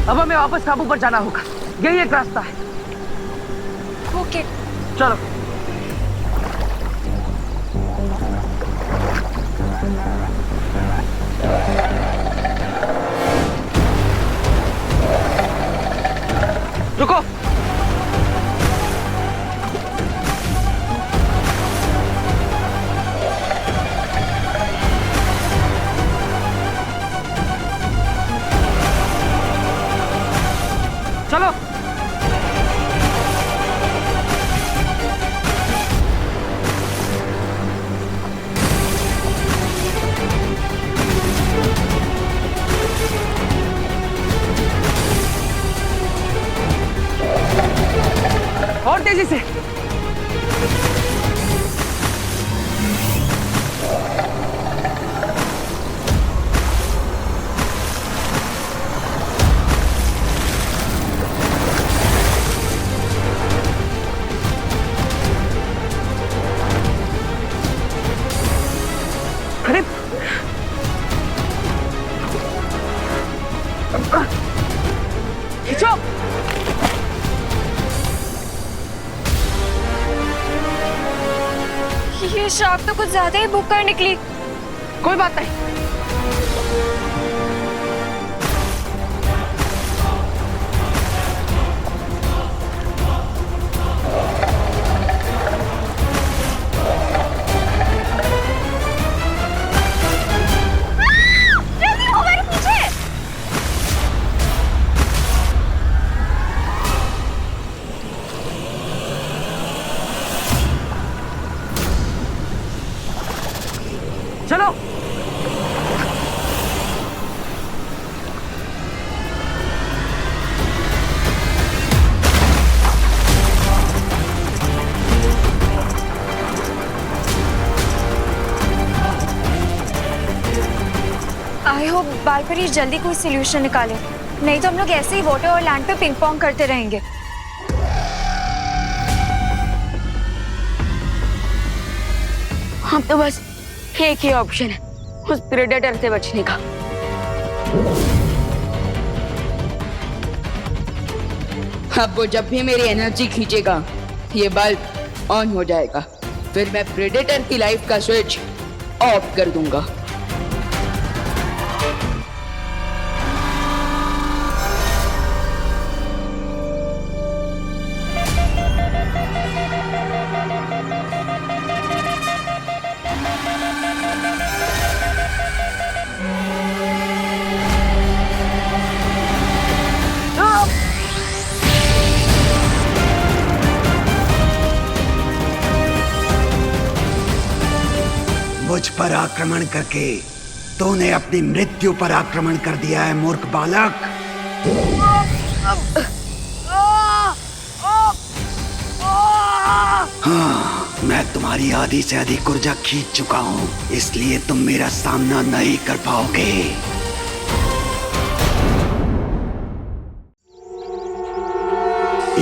अब हमें वापस काबू पर जाना होगा, यही एक रास्ता है। ओके चलो। रुको। चलो। तेजी से। अरे खींचो। ये शार्क तो कुछ ज्यादा ही भूख कर निकली। कोई बात नहीं। जल्दी हमारे पीछे। चलो। आई होप बालपरी जल्दी कोई सोल्यूशन निकाले, नहीं तो हम लोग ऐसे ही वाटर और लैंड पे पिंग पोंग करते रहेंगे। हम तो बस एक ही ऑप्शन है उस प्रेडेटर से बचने का। अब वो जब भी मेरी एनर्जी खींचेगा ये बल्ब ऑन हो जाएगा, फिर मैं प्रेडेटर की लाइफ का स्विच ऑफ कर दूंगा। मुझ पर आक्रमण करके तूने अपनी मृत्यु पर आक्रमण कर दिया है मूर्ख बालक। हाँ, मैं तुम्हारी आधी से अधिक ऊर्जा खींच चुका हूँ, इसलिए तुम मेरा सामना नहीं कर पाओगे।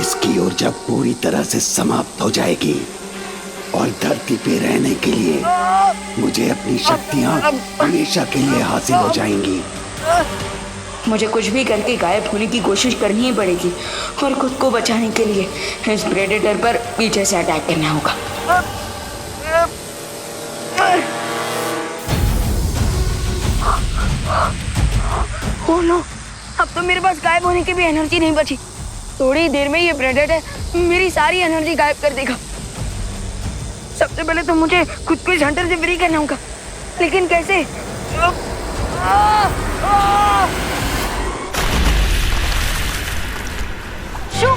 इसकी ऊर्जा पूरी तरह से समाप्त हो जाएगी और धरती पे रहने के लिए मुझे अपनी शक्तियां हमेशा के लिए हासिल हो जाएंगी। मुझे कुछ भी करके गायब होने की कोशिश करनी ही पड़ेगी और खुद को बचाने के लिए इस प्रेडेटर पर पीछे से अटैक करना होगा। ओह नो, अब तो मेरे पास गायब होने की भी एनर्जी नहीं बची। थोड़ी देर में ये प्रेडेटर मेरी सारी एनर्जी गायब कर देगा। सबसे पहले तो मुझे खुद को इस हंटर से फ्री करना होगा, लेकिन कैसे? शू!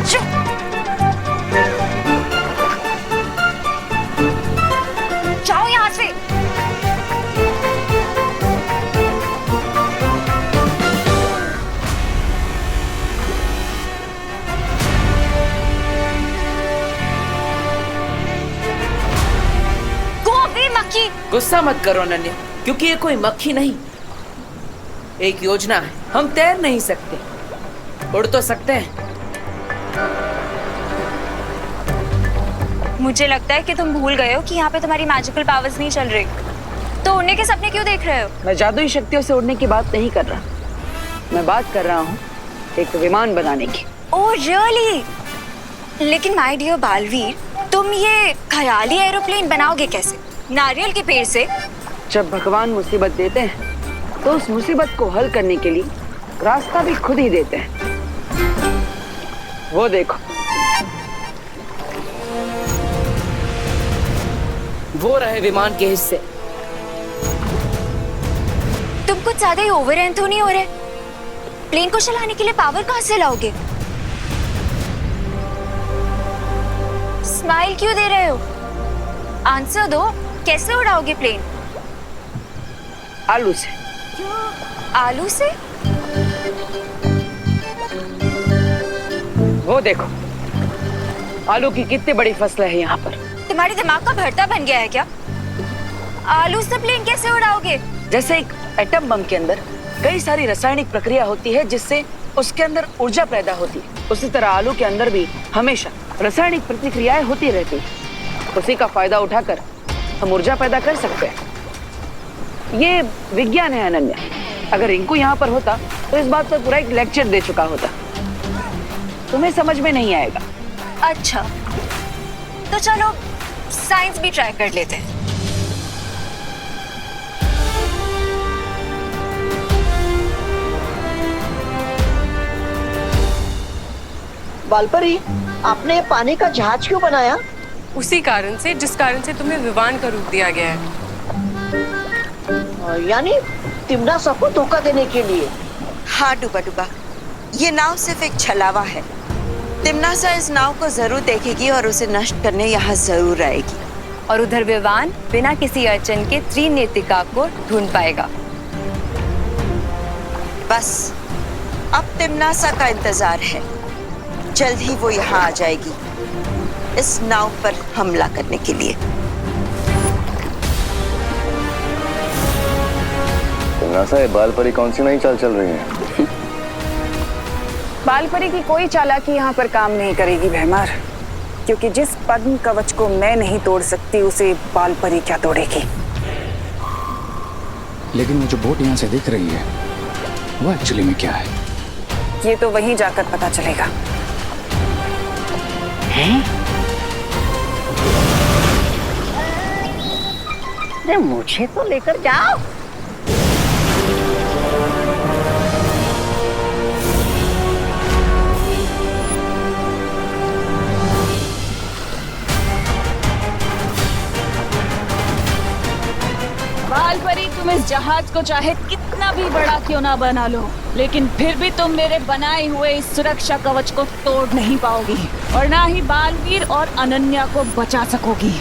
शू! जाओ यहाँ से। गुस्सा मत करो अनन्या, क्योंकि ये कोई मक्खी नहीं, एक योजना है। हम तैर नहीं सकते, उड़ तो सकते हैं। मुझे लगता है कि तुम भूल गए हो कि यहाँ पे तुम्हारी मैजिकल पावर्स नहीं चल रही, तो उड़ने के सपने क्यों देख रहे हो? मैं जादुई शक्तियों से उड़ने की बात नहीं कर रहा, मैं बात कर रहा हूँ एक विमान बनाने की। Oh really? लेकिन माय डियर बालवीर, तुम ये ख्याली एरोप्लेन बनाओगे कैसे? नारियल के पेड़ से? जब भगवान मुसीबत देते हैं तो उस मुसीबत को हल करने के लिए रास्ता भी खुद ही देते हैं। वो देखो, वो रहे विमान के हिस्से। तुम कुछ ज्यादा ही ओवर एंड तो नहीं हो रहे? प्लेन को चलाने के लिए पावर कहाँ से लाओगे? स्माइल क्यों दे रहे हो? आंसर दो, कैसे उड़ाओगे प्लेन? आलू से। आलू से? वो देखो आलू की कितनी बड़ी फसल है यहाँ पर। तुम्हारे दिमाग का भरता बन गया है क्या? आलू से प्लेन कैसे उड़ाओगे? जैसे एक एटम बम के अंदर कई सारी रासायनिक प्रक्रिया होती है जिससे उसके अंदर ऊर्जा पैदा होती है, उसी तरह आलू के अंदर भी हमेशा रासायनिक प्रतिक्रियाएं होती रहती है। उसी का फायदा उठाकर हम ऊर्जा पैदा कर सकते हैं। ये विज्ञान है अनन्या। अगर रिंकू यहाँ पर होता तो इस बात पर पूरा एक लेक्चर दे चुका होता। तुम्हें समझ में नहीं आएगा। अच्छा तो चलो साइंस भी ट्राई कर लेते हैं। बालपरी, आपने पानी का जहाज क्यों बनाया? उसी कारण से जिस कारण से तुम्हें विवान का रूप दिया गया है। यानी तिमनासा को धोखा देने के लिए? हाँ डूबा डूबा, ये नाव सिर्फ एक छलावा है। तिमनासा इस नाव को जरूर देखेगी और उसे नष्ट करने यहाँ जरूर आएगी। और उधर विवान बिना किसी अड़चन के त्रिनेत्रिका को ढूंढ पाएगा। बस अब तिमनासा का इंतजार है। जल्द ही वो यहाँ आ जाएगी इस नाव पर हमला करने के लिए। तिमनासा, ये बालपरी कौन सी नई चाल चल रही है? बालपरी की कोई चालाकी यहाँ पर काम नहीं करेगी भैमार, क्योंकि जिस पद्म कवच को मैं नहीं तोड़ सकती उसे बालपरी क्या तोड़ेगी। लेकिन वो जो बोट यहाँ से दिख रही है वो एक्चुअली में क्या है? ये तो वहीं जाकर पता चलेगा। अरे मुझे तो लेकर जाओ। बालपरी, तुम इस जहाज को चाहे कितना भी बड़ा क्यों ना बना लो, लेकिन फिर भी तुम मेरे बनाए हुए इस सुरक्षा कवच को तोड़ नहीं पाओगी और ना ही बालवीर और अनन्या को बचा सकोगी।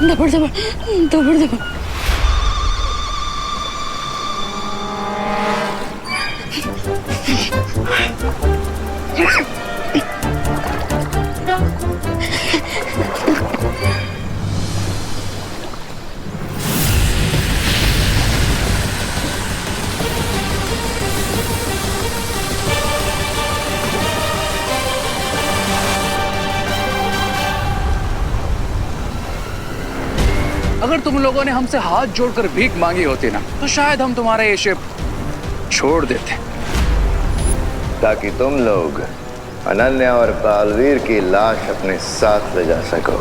दबड़ दबड़ दबड़ दबड़। अगर तुम लोगों ने हमसे हाथ जोड़कर भीख मांगी होती ना तो शायद हम तुम्हारा ये शिप छोड़ देते, ताकि तुम लोग अनन्या और बालवीर की लाश अपने साथ ले जा सको।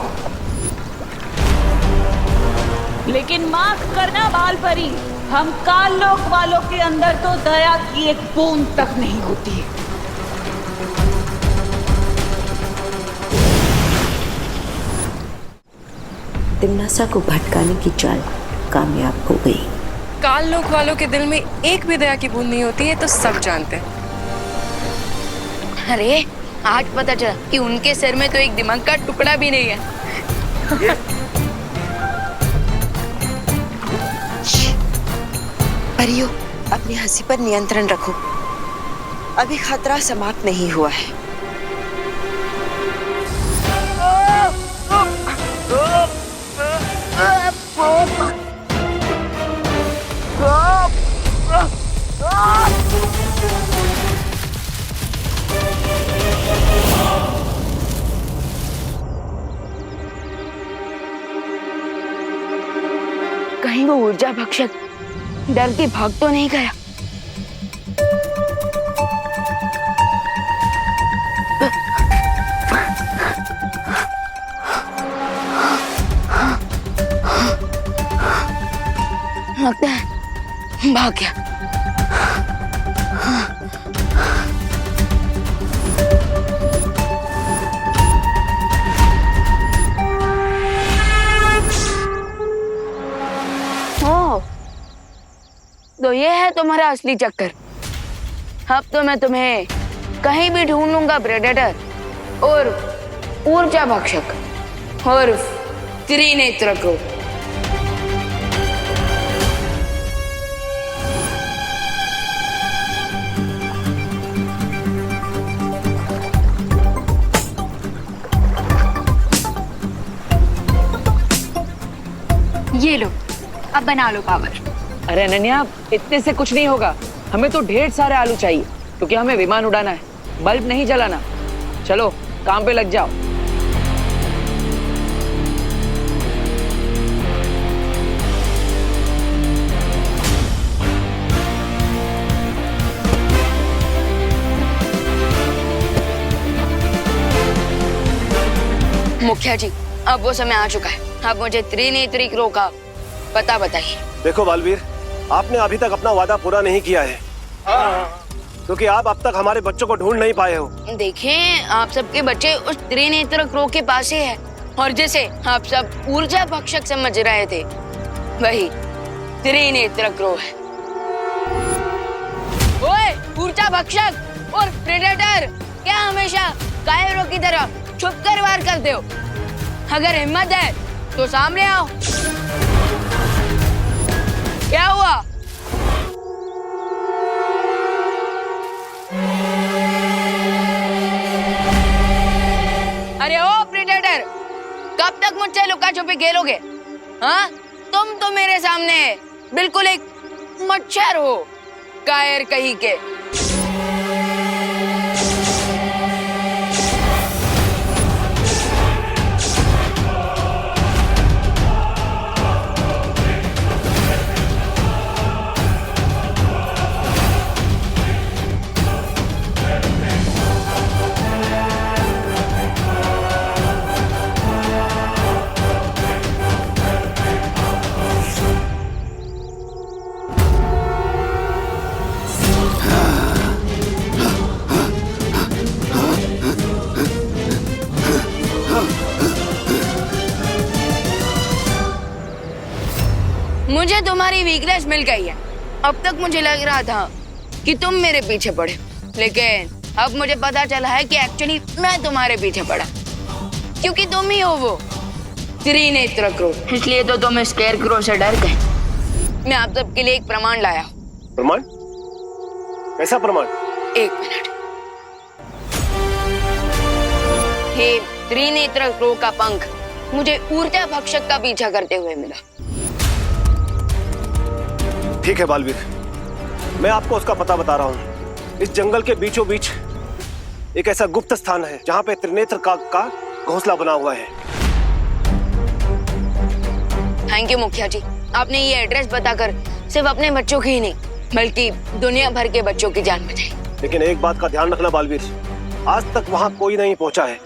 लेकिन माफ करना बालपरी, हम काल लोक वालों के अंदर तो दया की एक बूंद तक नहीं होती। तिमनासा को भटकाने की चाल कामयाब हो गई। काल लोक वालों के दिल में एक भी दया की बूंद नहीं होती है तो सब जानते हैं। अरे आज पता चला कि उनके सिर में तो एक दिमाग का टुकड़ा भी नहीं है। परियों, अपनी हंसी पर नियंत्रण रखो। अभी खतरा समाप्त नहीं हुआ है। कहीं वो ऊर्जा भक्षक डर के भाग तो नहीं गया? लगता है भाग गया। तो ये है तुम्हारा असली चक्कर। अब तो मैं तुम्हें कहीं भी ढूंढ लूंगा प्रेडेटर और ऊर्जा भक्षक और त्रिनेत्र को। ये लो, अब बना लो पावर। अरे अनन्या, इतने से कुछ नहीं होगा। हमें तो ढेर सारे आलू चाहिए, क्योंकि हमें विमान उड़ाना है, बल्ब नहीं जलाना। चलो काम पे लग जाओ। मुखिया जी, अब वो समय आ चुका है। अब मुझे त्रिनेत्री क्रो का पता बताइए। देखो बालवीर, आपने अभी तक अपना वादा पूरा नहीं किया है, क्योंकि आप अब तक हमारे बच्चों को ढूंढ नहीं पाए हो। देखें, आप सबके बच्चे उस त्रिनेत्र क्रो के पास ही है, और जिसे आप सब ऊर्जा भक्षक समझ रहे थे, वही त्रिनेत्र क्रो है। ओए, ऊर्जा भक्षक और प्रेडेटर, क्या हमेशा कायरों की तरह छुप कर वार करते हो? अगर हिम्मत है तो सामने आओ। क्या हुआ? अरे ओ प्रेडेटर, कब तक मुझसे लुका छुपी खेलोगे? हाँ, तुम तो मेरे सामने बिल्कुल एक मच्छर हो, कायर कहीं के। मुझे तुम्हारी वीकनेस मिल गई है। अब तक मुझे लग रहा था कि तुम मेरे पीछे पड़े, लेकिन अब मुझे पता चला है कि एक्चुअली मैं तुम्हारे पीछे पड़ा, क्योंकि तुम ही हो वो त्रिनेत्र क्रो। इसलिए तो तुम स्केयर क्रो से डर गए। मैं आप सबके लिए एक प्रमाण लाया हूँ। प्रमाण? कैसा प्रमाण? एक मिनट। ये त्रिनेत्र क्रो का पंख मुझे ऊर्जा भक्षक का पीछा करते हुए मिला। ठीक है बालवीर, मैं आपको उसका पता बता रहा हूँ। इस जंगल के बीचों बीच एक ऐसा गुप्त स्थान है जहाँ पे त्रिनेत्र काग का घोंसला बना हुआ है। थैंक यू मुखिया जी, आपने ये एड्रेस बताकर सिर्फ अपने बच्चों की ही नहीं, बल्कि दुनिया भर के बच्चों की जान बचाई। लेकिन एक बात का ध्यान रखना बालवीर, आज तक वहाँ कोई नहीं पहुँचा है,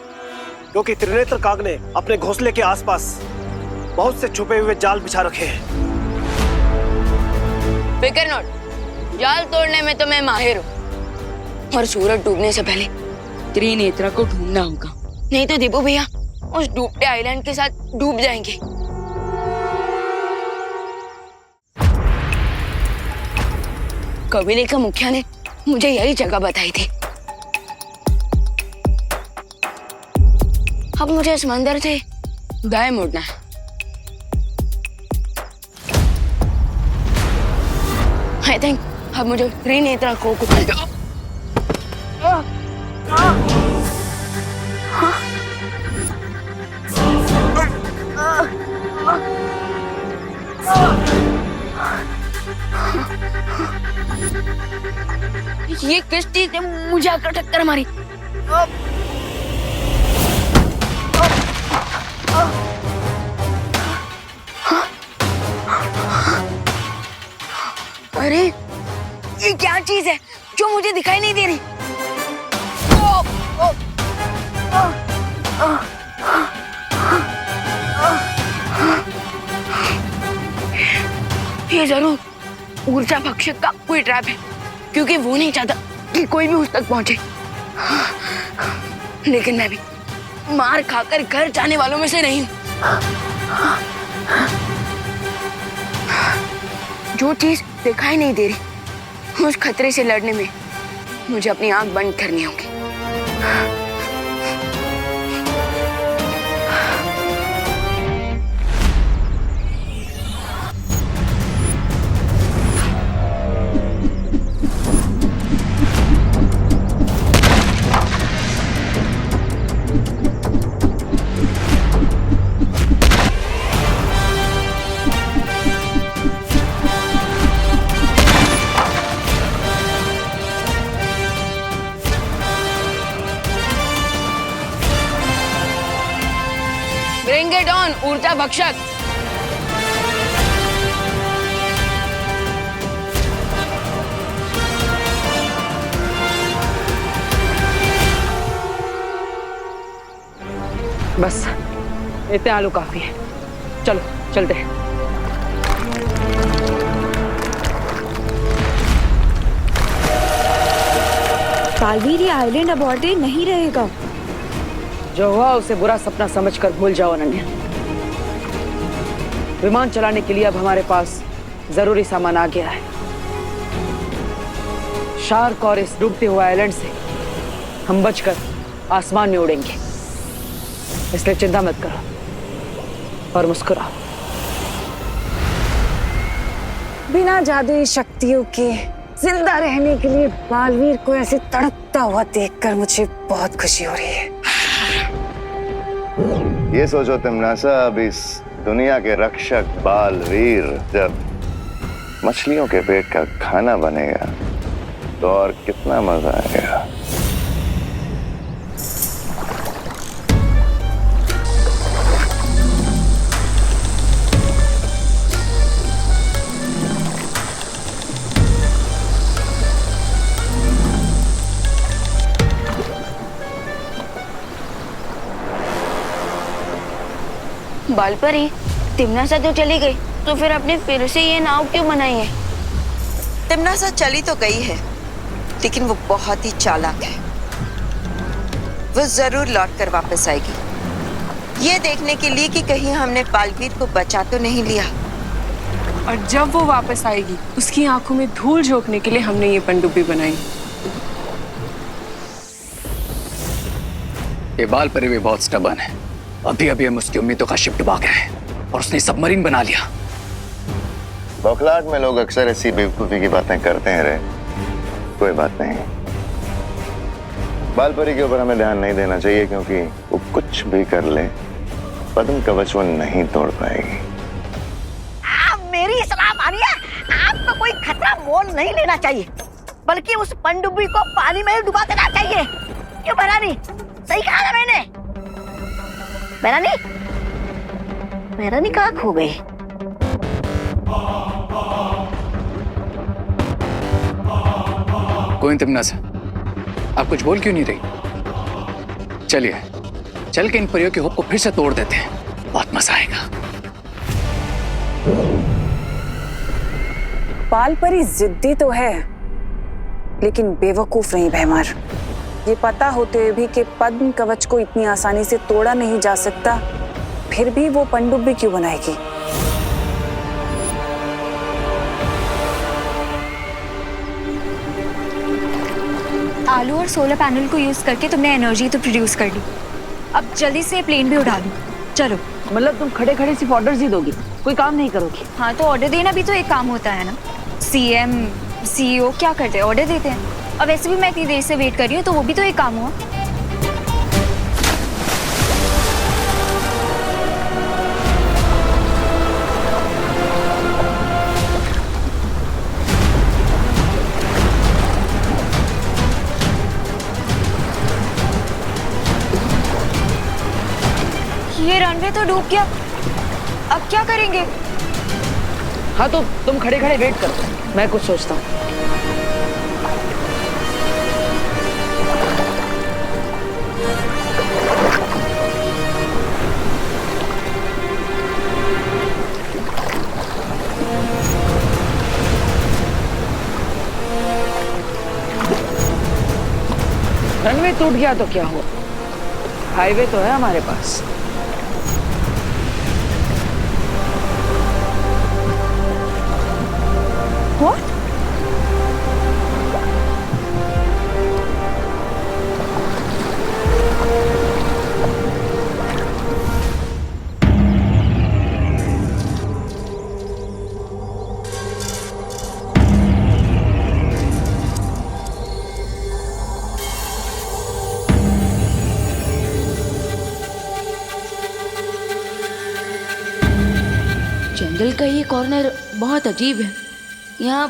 क्योंकि त्रिनेत्र काग ने अपने घोंसले के आसपास बहुत से छुपे हुए जाल बिछा रखे हैं। फिकर नॉट, जाल तोड़ने में तो मैं माहिर हूँ, और सूरज डूबने से पहले त्रिनेत्र को ढूंढना होगा, नहीं तो दीपू भैया उस डूबते आइलैंड के साथ डूब जाएंगे। कबीले का मुखिया ने मुझे यही जगह बताई थी। अब मुझे इस मंदिर से दाएं मुड़ना है। I think अब मुझे त्रिनेत्र को ये किस चीज ने मुझे आकर टक्कर मारी? अरे ये क्या चीज है जो मुझे दिखाई नहीं दे रही? ये जरूर ऊर्जा भक्षक का कोई ट्रैप है, क्योंकि वो नहीं चाहता कि कोई भी उस तक पहुंचे। लेकिन मैं भी मार खाकर घर जाने वालों में से नहीं हूं। जो चीज दिखाई नहीं दे रही। उस खतरे से लड़ने में मुझे अपनी आंख बंद करनी होगी। Bring it on, ऊर्जा भक्षक। बस इतने आलू काफी है, चलो चलते हैं। बालवीर, ये आइलैंड अबॉर्डेड नहीं रहेगा। जो हुआ उसे बुरा सपना समझकर भूल जाओ अनन्या। विमान चलाने के लिए अब हमारे पास जरूरी सामान आ गया है। शार्क और इस डूबते हुए आइलैंड से हम बचकर आसमान में उड़ेंगे, इसलिए चिंता मत करो और मुस्कुराओ। बिना जादुई शक्तियों के जिंदा रहने के लिए बालवीर को ऐसे तड़पता हुआ देखकर मुझे बहुत खुशी हो रही है। ये सोचो तिमनासा, अब इस दुनिया के रक्षक बालवीर जब मछलियों के पेट का खाना बनेगा तो और कितना मजा आएगा। बालपरी, तिमनासा तो चली गई, तो फिर आपने फिर से ये नाव क्यों बनाई है? तिमनासा चली तो गई है, लेकिन वो बहुत ही चालाक है। वो जरूर लौट कर वापस आएगी, ये देखने के लिए कि कहीं हमने बालवीर को बचा तो नहीं लिया। और जब वो वापस आएगी, उसकी आंखों में धूल झोंकने के लिए हमने ये पनडुब्बी बनाई। ये बालपरी भी बहुत स्टबर्न है। अभी अभी हम उसकी उम्मीदों का शिप डुबा गए हैं और उसने सबमरीन बना लिया। बौखलाहट में लोग अक्सर ऐसी बेवकूफी की बातें करते हैं रे। कोई बात नहीं, बालपरी के ऊपर हमें ध्यान नहीं देना चाहिए, क्योंकि वो कुछ भी कर ले पद्म कवच वो नहीं तोड़ पाएगी। मेरी सलाह मानिए, आपको कोई खतरा मोल नहीं लेना चाहिए, बल्कि उस पनडुब्बी को पानी में ही डुबा देना चाहिए। क्यों भैरानी, सही कहा ना मैंने? भैरानी, भैरानी कहाँ खो गई? कोई तिमनासा, आप कुछ बोल क्यों नहीं रही? चलिए चल के इन परियों के होप को फिर से तोड़ देते हैं, बहुत मजा आएगा। बालपरी जिद्दी तो है, लेकिन बेवकूफ नहीं भैमार। ये पता होते हुए भी कि पद्म कवच को इतनी आसानी से तोड़ा नहीं जा सकता, फिर भी वो पनडुब्बी क्यों बनाएगी? आलू और सोलर पैनल को यूज करके तुमने एनर्जी तो प्रोड्यूस कर ली, अब जल्दी से प्लेन भी उड़ा दो। चलो। मतलब तुम खड़े खड़े सिर्फ ऑर्डर्स ही दोगी, कोई काम नहीं करोगी? हाँ, तो ऑर्डर देना भी तो एक काम होता है ना। सीएम सीईओ क्या करते हैं? ऑर्डर देते हैं। अब वैसे भी मैं इतनी देर से वेट कर रही हूँ, तो वो भी तो एक काम हुआ। ये रनवे तो डूब गया, अब क्या करेंगे? हाँ तो तुम खड़े खड़े वेट करो, मैं कुछ सोचता हूँ। रनवे टूट गया तो क्या हुआ, हाईवे तो है हमारे पास। What? जंगल का ये कॉर्नर बहुत अजीब है। यहाँ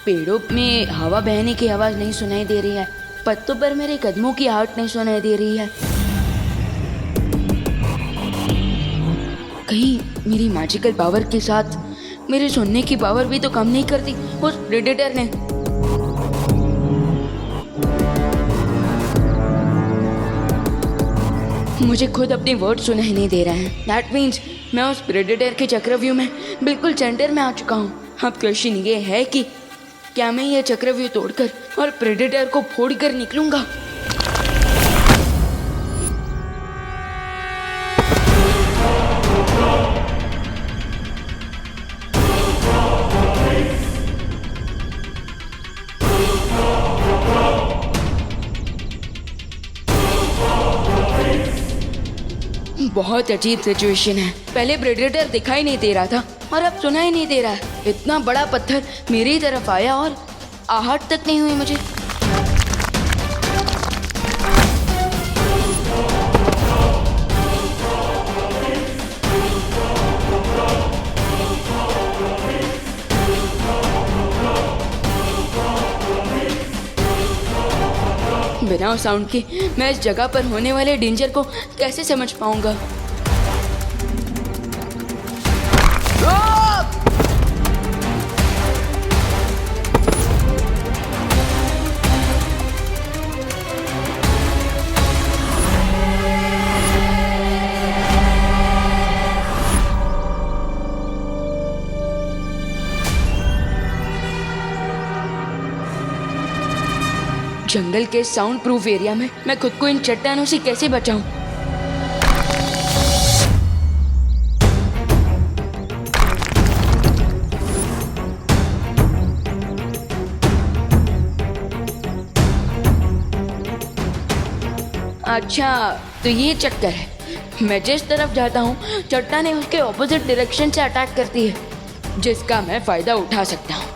पेड़ों में हवा बहने की आवाज नहीं सुनाई दे रही है, पत्तों पर मेरे कदमों की आहट नहीं सुनाई दे रही है। कहीं मेरी मैजिकल पावर के साथ मेरे सुनने की पावर भी तो कम नहीं करती उस प्रेडेटर ने। मुझे खुद अपने वर्ड सुनाई नहीं दे रहे हैं। दैट मीन्स मैं उस प्रेडेटर के चक्रव्यूह में बिल्कुल सेंटर में आ चुका हूँ। अब क्वेश्चन ये है कि क्या मैं ये चक्रव्यूह तोड़कर और प्रेडेटर को फोड़कर निकलूंगा? बहुत अजीब सिचुएशन है। पहले प्रेडेटर दिखाई नहीं दे रहा था और अब सुनाई नहीं दे रहा है। इतना बड़ा पत्थर मेरी तरफ आया और आहट तक नहीं हुई मुझे। बिना साउंड के मैं इस जगह पर होने वाले डेंजर को कैसे समझ पाऊंगा? जंगल के साउंड प्रूफ एरिया में मैं खुद को इन चट्टानों से कैसे बचाऊं? अच्छा, तो ये चक्कर है। मैं जिस तरफ जाता हूँ चट्टानें उसके ऑपोजिट डायरेक्शन से अटैक करती है, जिसका मैं फायदा उठा सकता हूँ।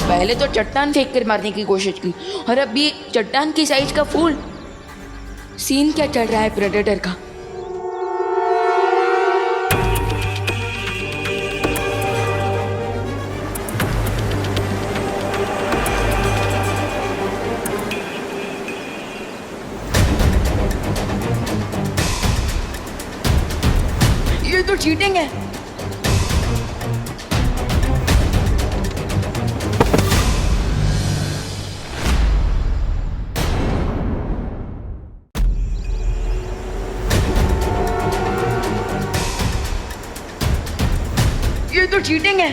पहले तो चट्टान फेंक कर मारने की कोशिश की और अब भी चट्टान की साइज का फूल। सीन क्या चल रहा है प्रेडेटर का? ये तो चीटिंग है। ये तो चीटिंग है।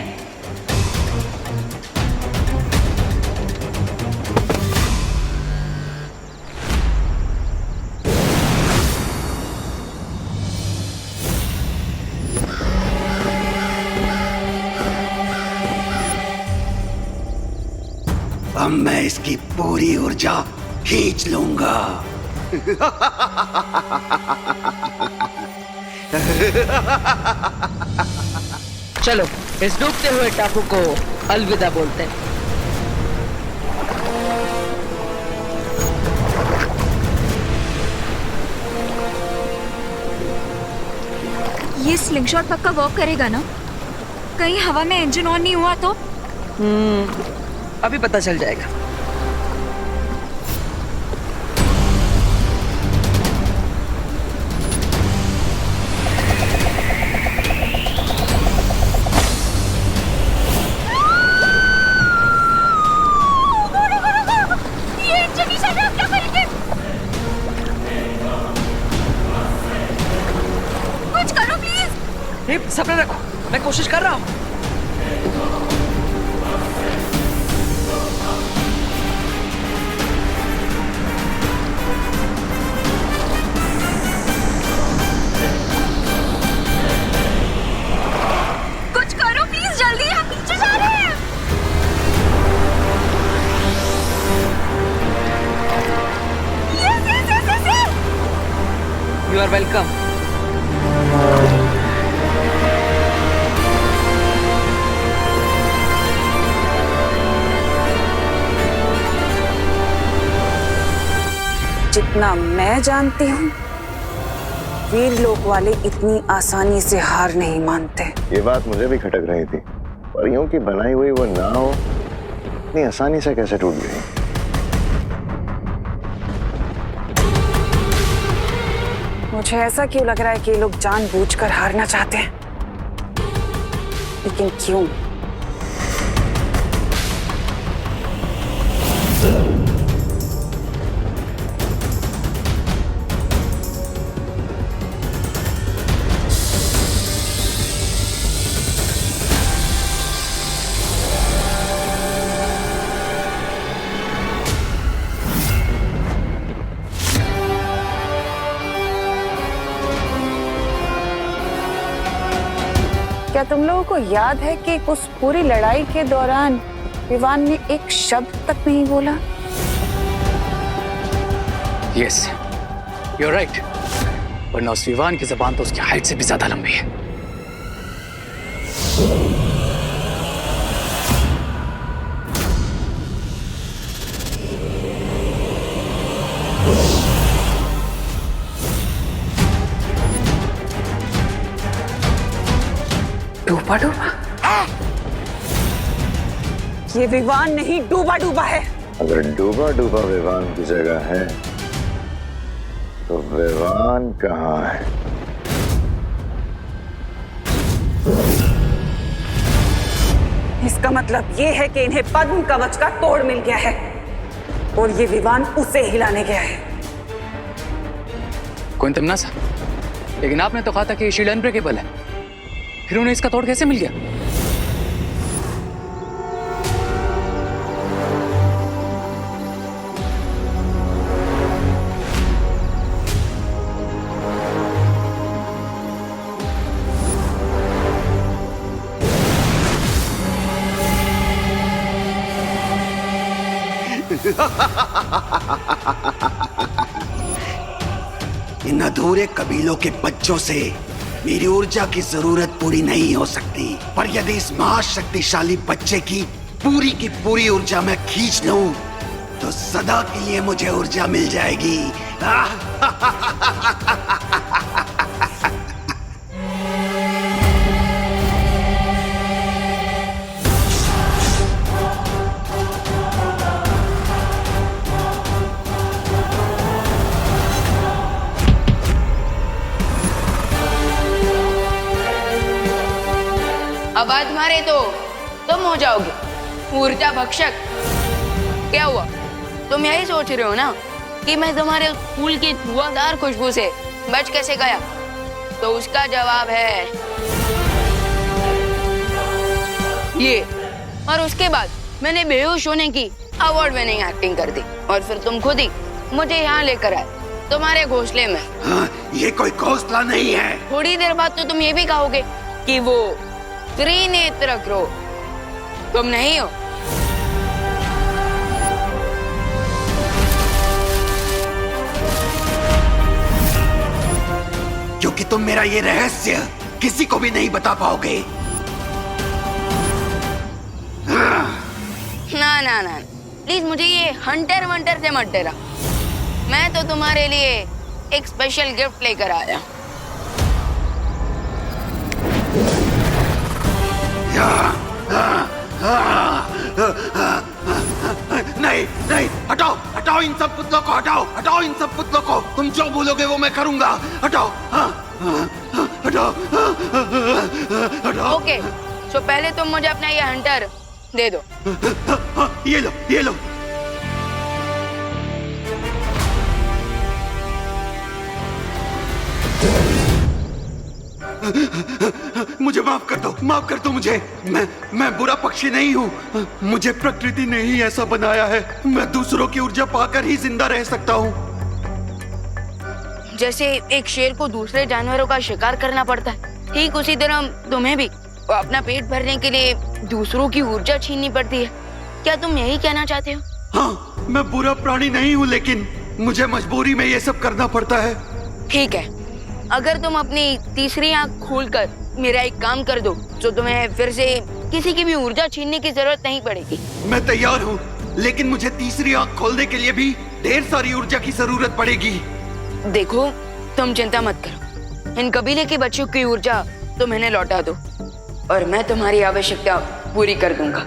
अब मैं इसकी पूरी ऊर्जा खींच लूंगा। चलो इस डूबते हुए टापू को अलविदा बोलते हैं। ये स्लिंगशॉट पक्का वर्क करेगा ना? कहीं हवा में इंजन ऑन नहीं हुआ तो? अभी पता चल जाएगा। दीप सब्र रखो, मैं कोशिश कर रहा हूँ। कुछ करो प्लीज, जल्दी, हम नीचे जा रहे हैं। You are welcome. जितना मैं जानती हूँ, वीर लोक वाले इतनी आसानी से हार नहीं मानते। ये बात मुझे भी खटक रही थी। परियों की बनाई हुई वो नाव इतनी आसानी से कैसे टूट गई? मुझे ऐसा क्यों लग रहा है कि ये लोग जानबूझकर हारना चाहते हैं, लेकिन क्यों? क्या तुम लोगों को याद है कि उस पूरी लड़ाई के दौरान विवान ने एक शब्द तक नहीं बोला? Yes, you are right. वरना उस विवान की जबान तो उसकी हाइट से भी ज्यादा लंबी है। डूबा डूबा? ये विवान नहीं, डूबा डूबा है। अगर डूबा डूबा विवान की जगह है तो विवान कहाँ है? इसका मतलब ये है कि इन्हें पद्म कवच का तोड़ मिल गया है और ये विवान उसे हिलाने गया है। कौन तुमना सा? लेकिन आपने तो कहा था कि ये शील्ड अनब्रेकेबल है, फिर उन्हें इसका तोड़ कैसे मिल गया? इन अधूरे कबीलों के बच्चों से मेरी ऊर्जा की जरूरत पूरी नहीं हो सकती, पर यदि इस महाशक्तिशाली बच्चे की पूरी ऊर्जा मैं खींच लूं तो सदा के लिए मुझे ऊर्जा मिल जाएगी। अब आज मारे तो तुम हो जाओगे ऊर्जा भक्षक। क्या हुआ, तुम यही सोच रहे हो ना कि मैं तुम्हारे फूल की धुआंधार खुशबू से बच कैसे गया? तो उसका जवाब है ये। और उसके बाद मैंने बेहोश होने की अवार्ड विनिंग एक्टिंग कर दी और फिर तुम खुद ही मुझे यहाँ लेकर आए तुम्हारे घोंसले में। हाँ, ये कोई घोंसला नहीं है। थोड़ी देर बाद तो तुम ये भी कहोगे कि वो त्रिनेत्र क्रो तुम नहीं हो। क्योंकि तुम मेरा ये रहस्य किसी को भी नहीं बता पाओगे। ना ना ना, प्लीज मुझे ये हंटर वंटर से मत डरा। मैं तो तुम्हारे लिए एक स्पेशल गिफ्ट लेकर आया। नहीं नहीं, हटाओ हटाओ इन सब पुतलों को, हटाओ इन सब पुतलों को। तुम जो बोलोगे वो मैं करूंगा। हटाओ हटाओ हटाओ। ओके, तो पहले तुम मुझे अपना ये हंटर दे दो। ये लो ये लो। मुझे माफ कर दो मुझे। मैं बुरा पक्षी नहीं हूँ। मुझे प्रकृति ने ही ऐसा बनाया है। मैं दूसरों की ऊर्जा पाकर ही जिंदा रह सकता हूँ। जैसे एक शेर को दूसरे जानवरों का शिकार करना पड़ता है, ठीक उसी तरह तुम्हें भी अपना पेट भरने के लिए दूसरों की ऊर्जा छीननी पड़ती है। क्या तुम यही कहना चाहते हो? हाँ, मैं बुरा प्राणी नहीं हूँ, लेकिन मुझे मजबूरी में ये सब करना पड़ता है। ठीक है, अगर तुम अपनी तीसरी आंख खोलकर मेरा एक काम कर दो तो तुम्हें फिर से किसी की भी ऊर्जा छीनने की जरूरत नहीं पड़ेगी। मैं तैयार हूँ, लेकिन मुझे तीसरी आंख खोलने के लिए भी ढेर सारी ऊर्जा की जरूरत पड़ेगी। देखो, तुम चिंता मत करो, इन कबीले के बच्चों की ऊर्जा तुम इन्हें लौटा दो और मैं तुम्हारी आवश्यकता पूरी कर दूंगा।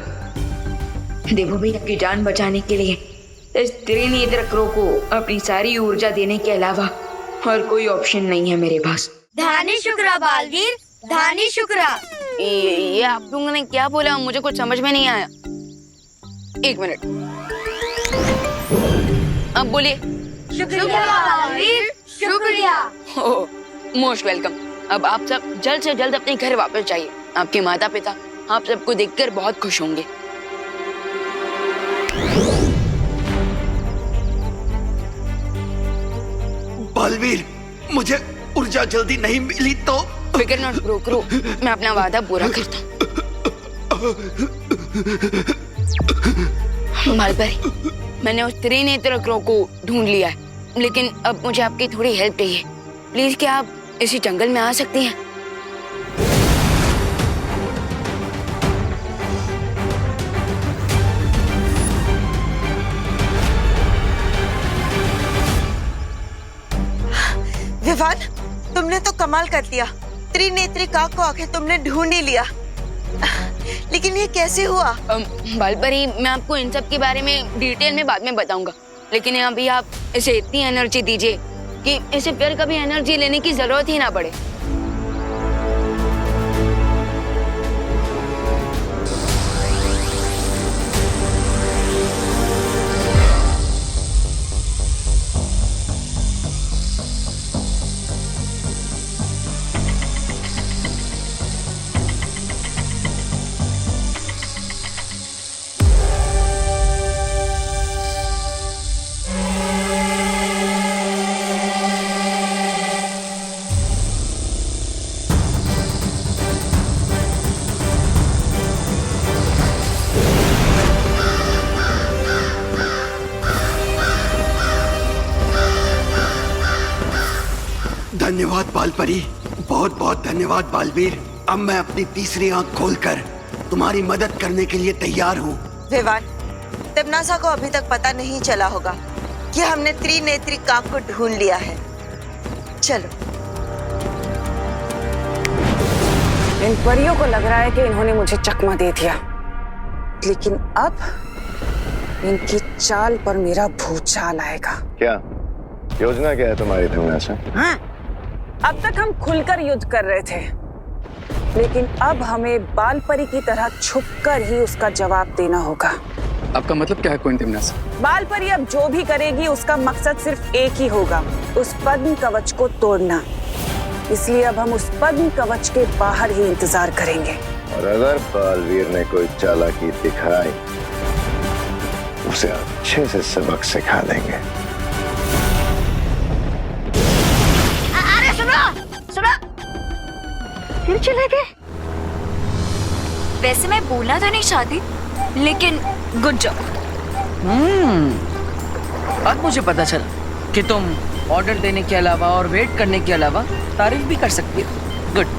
देखो भैया, की जान बचाने के लिए इस त्रिनेत्र क्रो को अपनी सारी ऊर्जा देने के अलावा और कोई ऑप्शन नहीं है मेरे पास। धानी शुक्रा बालवीर, धानी शुक्रा। ये आप लोगों ने क्या बोला? मुझे कुछ समझ में नहीं आया। एक मिनट, अब बोलिए। शुक्रिया बालवीर, शुक्रिया। Most welcome. अब आप सब जल्द से जल्द अपने घर वापस जाइए। आपके माता पिता आप सबको देखकर बहुत खुश होंगे। बालवीर, मुझे ऊर्जा जल्दी नहीं मिली तो फिकर नॉट ब्रो क्रो, मैं अपना वादा पूरा करता हूँ। बालपरी, मैंने उस त्रिनेत्र क्रो को ढूंढ लिया है, लेकिन अब मुझे आपकी थोड़ी हेल्प चाहिए। प्लीज, क्या आप इसी जंगल में आ सकती हैं? विवान, तुमने तो कमाल कर दिया। त्रिनेत्री काक को आखिर तुमने ढूंढ ही लिया, लेकिन ये कैसे हुआ? बालपरी, मैं आपको इन सब के बारे में डिटेल में बाद में बताऊंगा, लेकिन अभी आप इसे इतनी एनर्जी दीजिए कि इसे फिर कभी एनर्जी लेने की जरूरत ही ना पड़े। धन्यवाद बालपरी, बहुत बहुत धन्यवाद बालवीर। अब मैं अपनी तीसरी आंख खोलकर तुम्हारी मदद करने के लिए तैयार हूँ। विवान, तिम्नासा को अभी तक पता नहीं चला होगा कि हमने त्रिनेत्री काक को ढूंढ लिया है। चलो। इन परियों को लग रहा है कि इन्होंने मुझे चकमा दे दिया, लेकिन अब इनकी चाल पर मेरा भूचाल आएगा। क्या योजना क्या है तुम्हारी तिम्नासा? हाँ, अब तक हम खुलकर युद्ध कर रहे थे, लेकिन अब हमें बालपरी की तरह छुपकर ही उसका जवाब देना होगा। आपका मतलब क्या है क्वीन तिम्नासा? बालपरी अब जो भी करेगी उसका मकसद सिर्फ एक ही होगा, उस पद्म कवच को तोड़ना। इसलिए अब हम उस पद्म कवच के बाहर ही इंतजार करेंगे। और अगर बालवीर ने कोई चालाकी दिखाई, उसे अच्छे से सबक सिखा देंगे। अरे सुनो सुनो, फिर चले गए। वैसे मैं बोलना तो नहीं चाहती, लेकिन गुड जॉब। अब मुझे पता चला कि तुम ऑर्डर देने के अलावा और वेट करने के अलावा तारीफ भी कर सकती हो। गुड।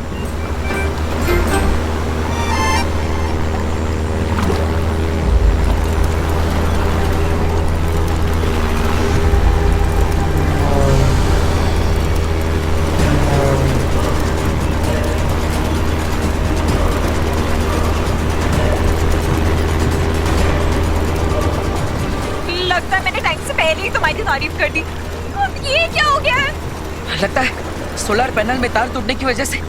लगता है मैंने टाइम से पहले ही तुम्हारी तारीफ कर दी। अब ये क्या हो गया है? लगता है सोलर पैनल में तार टूटने की वजह से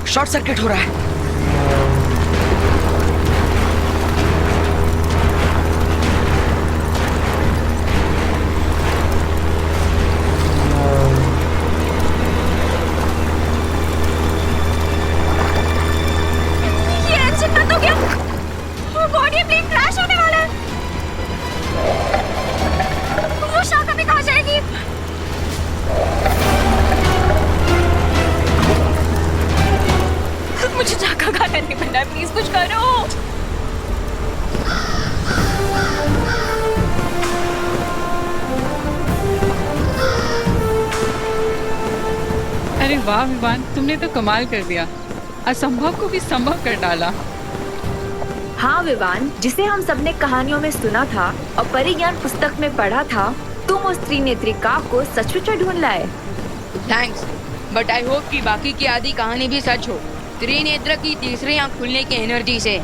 शॉर्ट सर्किट हो रहा है। है, प्लीज कुछ करो। अरे वाह विवान, तुमने तो कमाल कर दिया, असंभव को भी संभव कर डाला। हाँ विवान, जिसे हम सबने कहानियों में सुना था और परिज्ञान पुस्तक में पढ़ा था, तुम उस त्रिनेत्री काक को सचमुच ढूंढ लाए। थैंक्स, बट आई होप कि बाकी की आधी कहानी भी सच हो। त्रिनेत्र की तीसरी आंख खुलने की एनर्जी से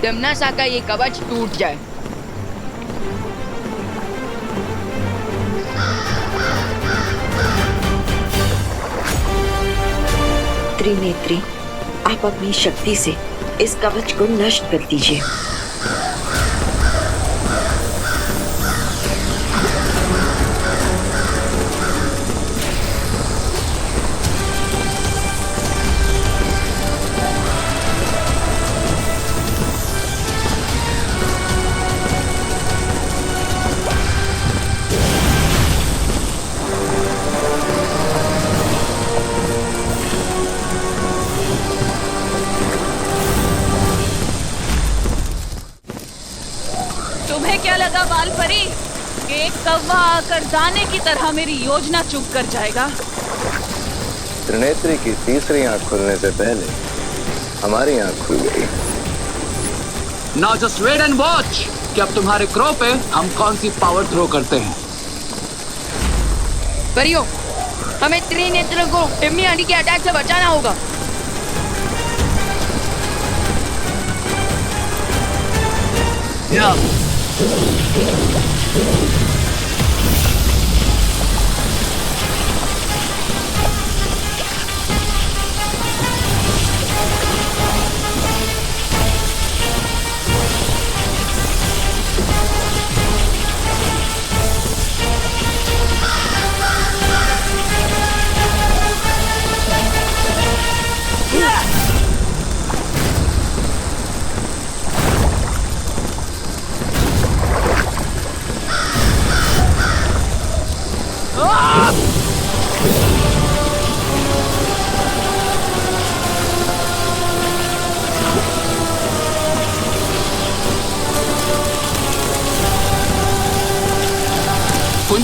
तिम्नासा का ये कवच टूट जाए। त्रिनेत्री, आप अपनी शक्ति से इस कवच को नष्ट कर दीजिए। तुम्हें क्या लगा बाल परी कि एक कौवा आकर दाने की तरह मेरी योजना चुप कर जाएगा? त्रिनेत्री की तीसरी आंख खुलने से पहले हमारी आंख खुल गई। Now just wait and watch कि अब तुम्हारे क्रो पे हम कौन सी पावर थ्रो करते हैं। परियो, हमें त्रिनेत्र को टिम्मी आंटी के अटैक से बचाना होगा।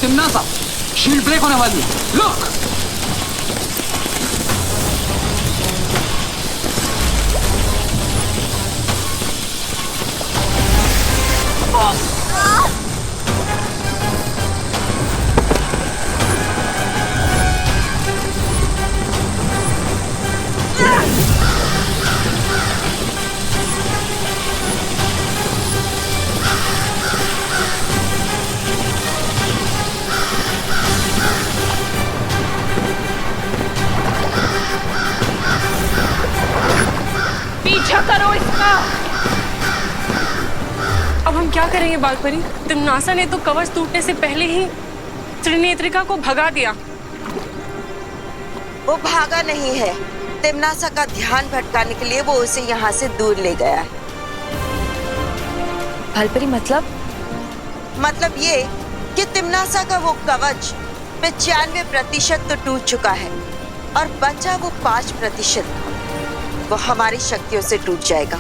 तिम्नासा, शील्ड ब्रेक होने वाली है। लुक, करो इसका। अब हम क्या करेंगे बालपरी? तिम्नासा ने तो कवच टूटने से पहले ही त्रिनेत्रिका को भगा दिया। वो भागा नहीं है, तिम्नासा का ध्यान भटकाने के लिए वो उसे यहाँ से दूर ले गया है। भालपरी मतलब ये कि तिम्नासा का वो कवच 95% तो टूट चुका है और बचा वो 5%, वो हमारी शक्तियों से टूट जाएगा।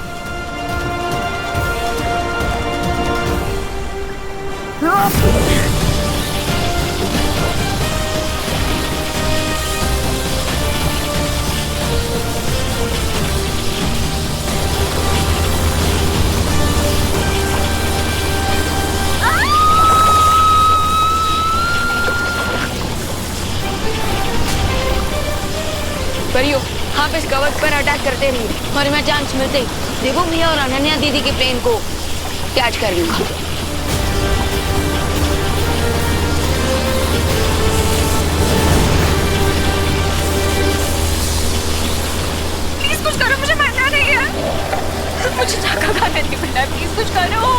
परियो, आप इस कवच पर अटैक करते रहिए और मैं चांस मिलते ही देखो भैया और अनन्या दीदी के प्लेन को कैच कर लूंगा। प्लीज कुछ करो, मुझे मरना नहीं है, मुझे धक्का खाने नहीं मिलना है, प्लीज कुछ करो।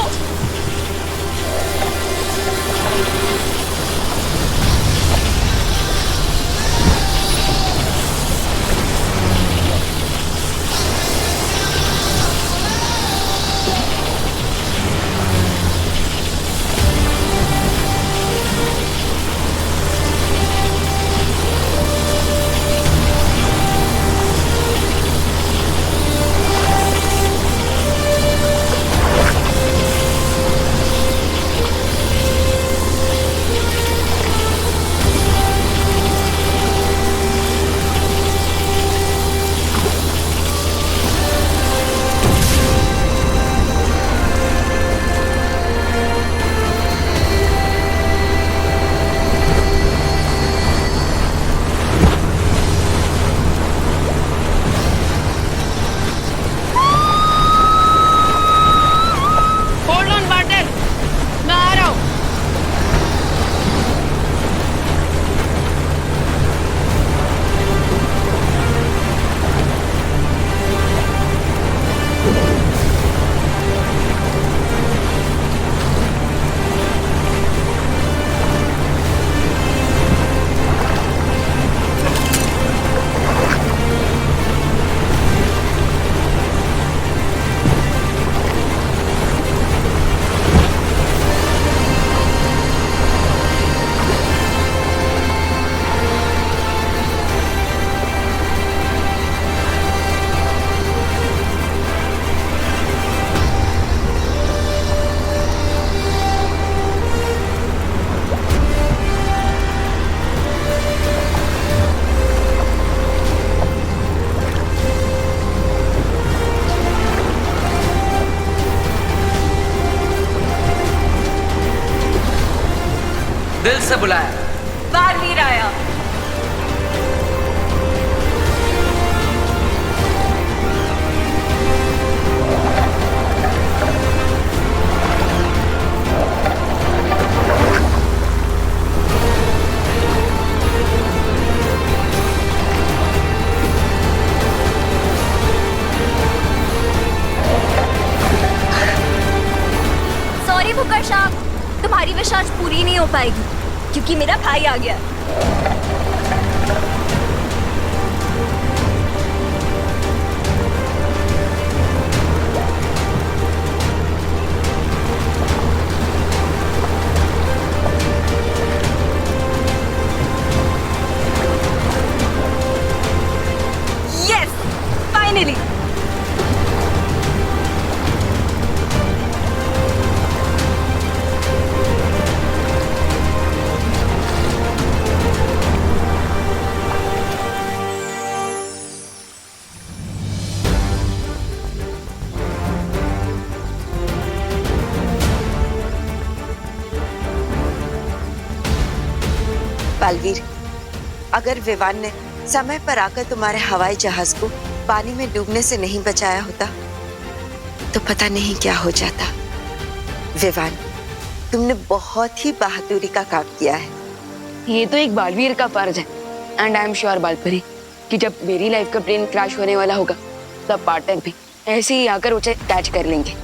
से बुलाया? बालवीर आया। सॉरी बुकर साहब, तुम्हारी विश आज पूरी नहीं हो पाएगी क्योंकि मेरा भाई आ गया। Yes, finally. बालवीर, अगर विवान ने समय पर आकर तुम्हारे हवाई जहाज को पानी में डूबने से नहीं बचाया होता तो पता नहीं क्या हो जाता। विवान, तुमने बहुत ही बहादुरी का काम किया है। ये तो एक बालवीर का फर्ज है। एंड आई एम श्योर बालपरी कि जब मेरी लाइफ का प्लेन क्रैश होने वाला होगा तब पार्टनर भी ऐसे ही आकर उसे कैच कर लेंगे।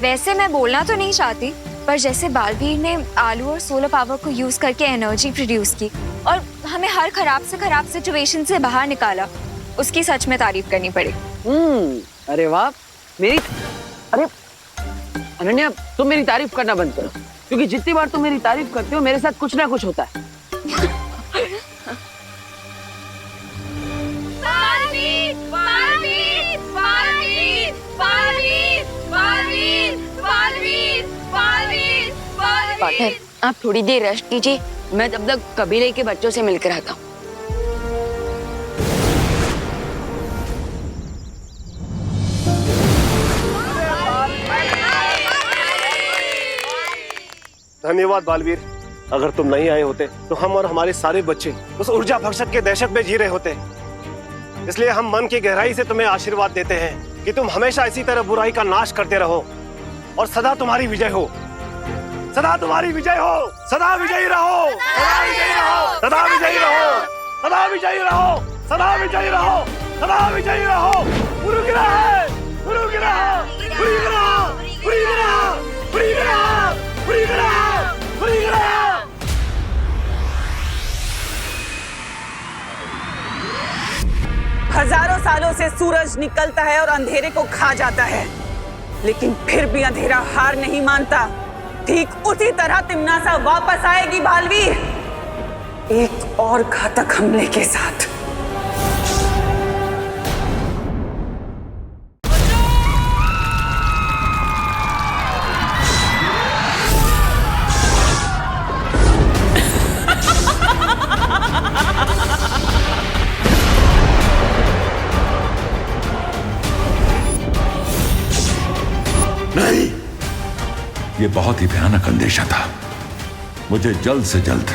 वैसे मैं बोलना तो नहीं चाहती, पर जैसे बालवीर ने आलू और सोलर पावर को यूज करके एनर्जी प्रोड्यूस की और हमें हर खराब से खराब सिचुएशन से बाहर निकाला, उसकी सच में तारीफ करनी पड़ेगी। अरे वाह, अरे अनन्या, तुम मेरी तारीफ करना बंद करो, क्योंकि जितनी बार तुम मेरी तारीफ करते हो मेरे साथ कुछ ना कुछ होता है। पार्टनर, आप थोड़ी देर रेस्ट कीजिए, मैं तब तक कबीले के बच्चों से मिलकर आता हूँ। धन्यवाद बालवीर। अगर तुम नहीं आए होते तो हम और हमारे सारे बच्चे उस ऊर्जा भक्षक के दहशत में जी रहे होते। इसलिए हम मन की गहराई से तुम्हें आशीर्वाद देते हैं कि तुम हमेशा इसी तरह बुराई का नाश करते रहो और सदा तुम्हारी विजय हो। सदा तुम्हारी विजय हो, सदा विजयी रहो, सदा विजयी रहो, सदा विजयी रहो, सदा विजयी रहो, सदा विजयी रहो, सदा विजयी रहो। गुरु गिरा है, गुरु गिरा, गुरु गिरा, गुरु गिरा, गुरु गिरा, गुरु गिरा, गुरु गिरा। हजारों सालों से सूरज निकलता है और अंधेरे को खा जाता है, लेकिन फिर भी अंधेरा हार नहीं मानता। ठीक उसी तरह तिम्नासा वापस आएगी बालवीर, एक और घातक हमले के साथ। नहीं, ये बहुत ही भयानक अंदेशा था। मुझे जल्द से जल्द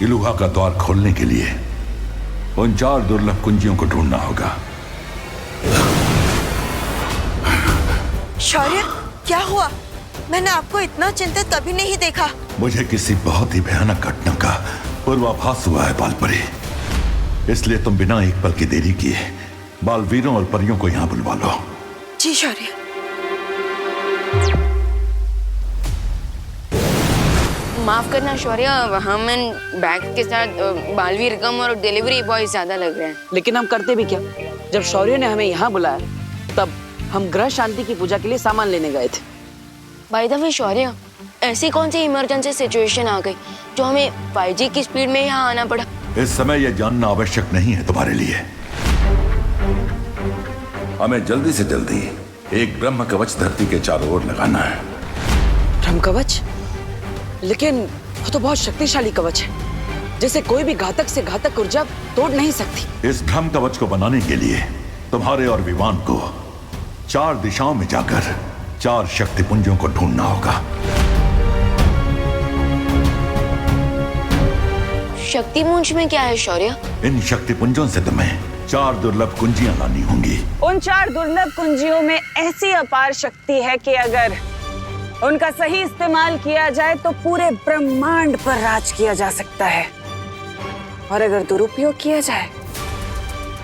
इलुहा का द्वार खोलने के लिए उन 4 दुर्लभ कुंजियों को ढूंढना होगा। शौर्य, क्या हुआ? मैंने आपको इतना चिंतित कभी नहीं देखा। मुझे किसी बहुत ही भयानक घटना का पूर्वाभास हुआ है बालपरी, इसलिए तुम बिना एक पल की देरी किए बालवीरों और परियों को यहाँ बुलवा लो। जी शौर्य। माफ करना शौर्य, हम बैग के साथ बालवीर कम और डिलीवरी बॉय ज्यादा लग रहे हैं। लेकिन हम करते भी क्या? जब शौर्य ने हमें यहाँ बुलाया तब हम ग्रह शांति की पूजा के लिए सामान लेने गए थे। बाय द वे शौर्य, ऐसी कौन सी इमरजेंसी सिचुएशन आ गई जो हमें 5G की स्पीड में यहाँ आना पड़ा? इस समय यह जानना आवश्यक नहीं है तुम्हारे लिए। हमें जल्दी से जल्दी एक ब्रह्म कवच धरती के चारों ओर लगाना है। ब्रह्म कवच? लेकिन वो तो बहुत शक्तिशाली कवच है, जिसे कोई भी घातक से घातक ऊर्जा तोड़ नहीं सकती। इस ब्रह्म कवच को बनाने के लिए तुम्हारे और विवान को 4 दिशाओं में जाकर 4 शक्ति पुंजों को ढूंढना होगा। शक्ति पुंज में क्या है शौर्य? इन शक्ति पुंजों से तुम्हें 4 दुर्लभ कुंजियां लानी होंगी। उन 4 दुर्लभ कुंजियों में ऐसी अपार शक्ति है कि अगर उनका सही इस्तेमाल किया जाए तो पूरे ब्रह्मांड पर राज किया जा सकता है, और अगर दुरुपयोग किया जाए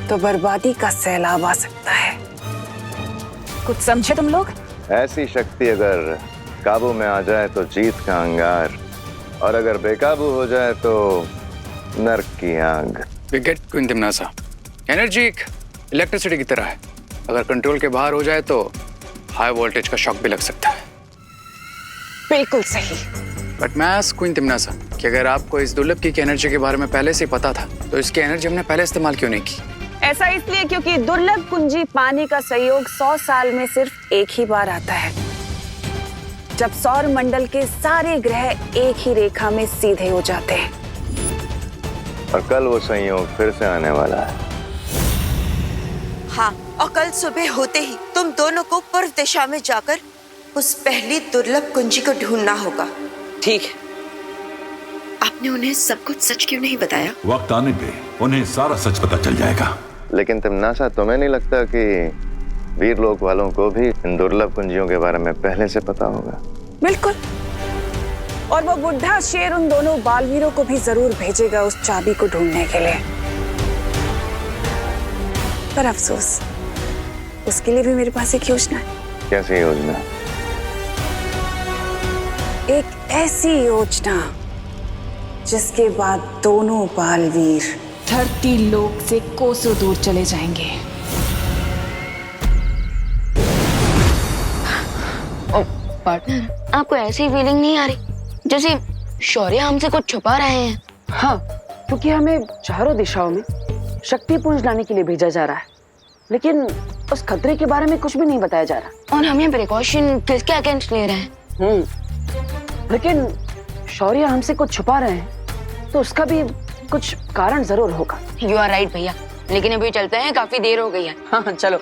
तो बर्बादी का सैलाब आ सकता है। कुछ समझे तुम लोग? ऐसी शक्ति अगर काबू में आ जाए तो जीत का अंगार, और अगर बेकाबू हो जाए तो नर्क की आग। विकेट क्वीन तिम्नासा, एनर्जी एक इलेक्ट्रिसिटी की तरह है। अगर कंट्रोल के बाहर हो जाए तो हाई वोल्टेज का शॉक भी लग सकता है। बिल्कुल सही। बट मैं क्वीन तिम्नासा कि अगर आपको इस दुर्लभ की एनर्जी के बारे में पहले से पता था तो इसकी एनर्जी हमने पहले इस्तेमाल क्यों नहीं की? ऐसा इसलिए क्योंकि दुर्लभ कुंजी पानी का संयोग 100 साल में सिर्फ एक ही बार आता है, जब सौर मंडल के सारे ग्रह एक ही रेखा में सीधे हो जाते हैं। और कल वो संयोग फिर से आने वाला है। हाँ, और कल सुबह होते ही तुम दोनों को पूर्व दिशा में जाकर उस पहली दुर्लभ कुंजी को ढूंढना होगा। ठीक है। आपने उन्हें सब कुछ सच क्यों नहीं बताया? वक्त आने पे उन्हें सारा सच पता चल जाएगा। लेकिन तिम्नासा, तुम्हें नहीं लगता कि वीरलोक वालों को भी इन दुर्लभ कुंजियों के बारे में पहले से पता होगा? बिल्कुल। और वो बुढ़ा शेर उन दोनों बालवीरों को भी जरूर भेजेगा उस चाबी को ढूंढने के लिए। पर अफसोस, उसके लिए भी मेरे पास एक योजना है। कैसी योजना? एक ऐसी योजना जिसके बाद दोनों बालवीर धरती लोक से कोसों दूर चले जाएंगे। पार्टनर, आपको ऐसी फीलिंग नहीं आ रही जैसे शौर्य हमसे कुछ छुपा रहे हैं? हाँ, क्योंकि हमें चारों दिशाओं में शक्ति पुंज लाने के लिए भेजा जा रहा है, लेकिन उस खतरे के बारे में कुछ भी नहीं बताया जा रहा। और हम ये प्रिकॉशन किसके अगेंस्ट ले रहे हैं? लेकिन शौर्य हमसे कुछ छुपा रहे हैं तो उसका भी कुछ कारण जरूर होगा। यू आर राइट भैया, लेकिन अभी चलते हैं, काफी देर हो गई है। हाँ चलो।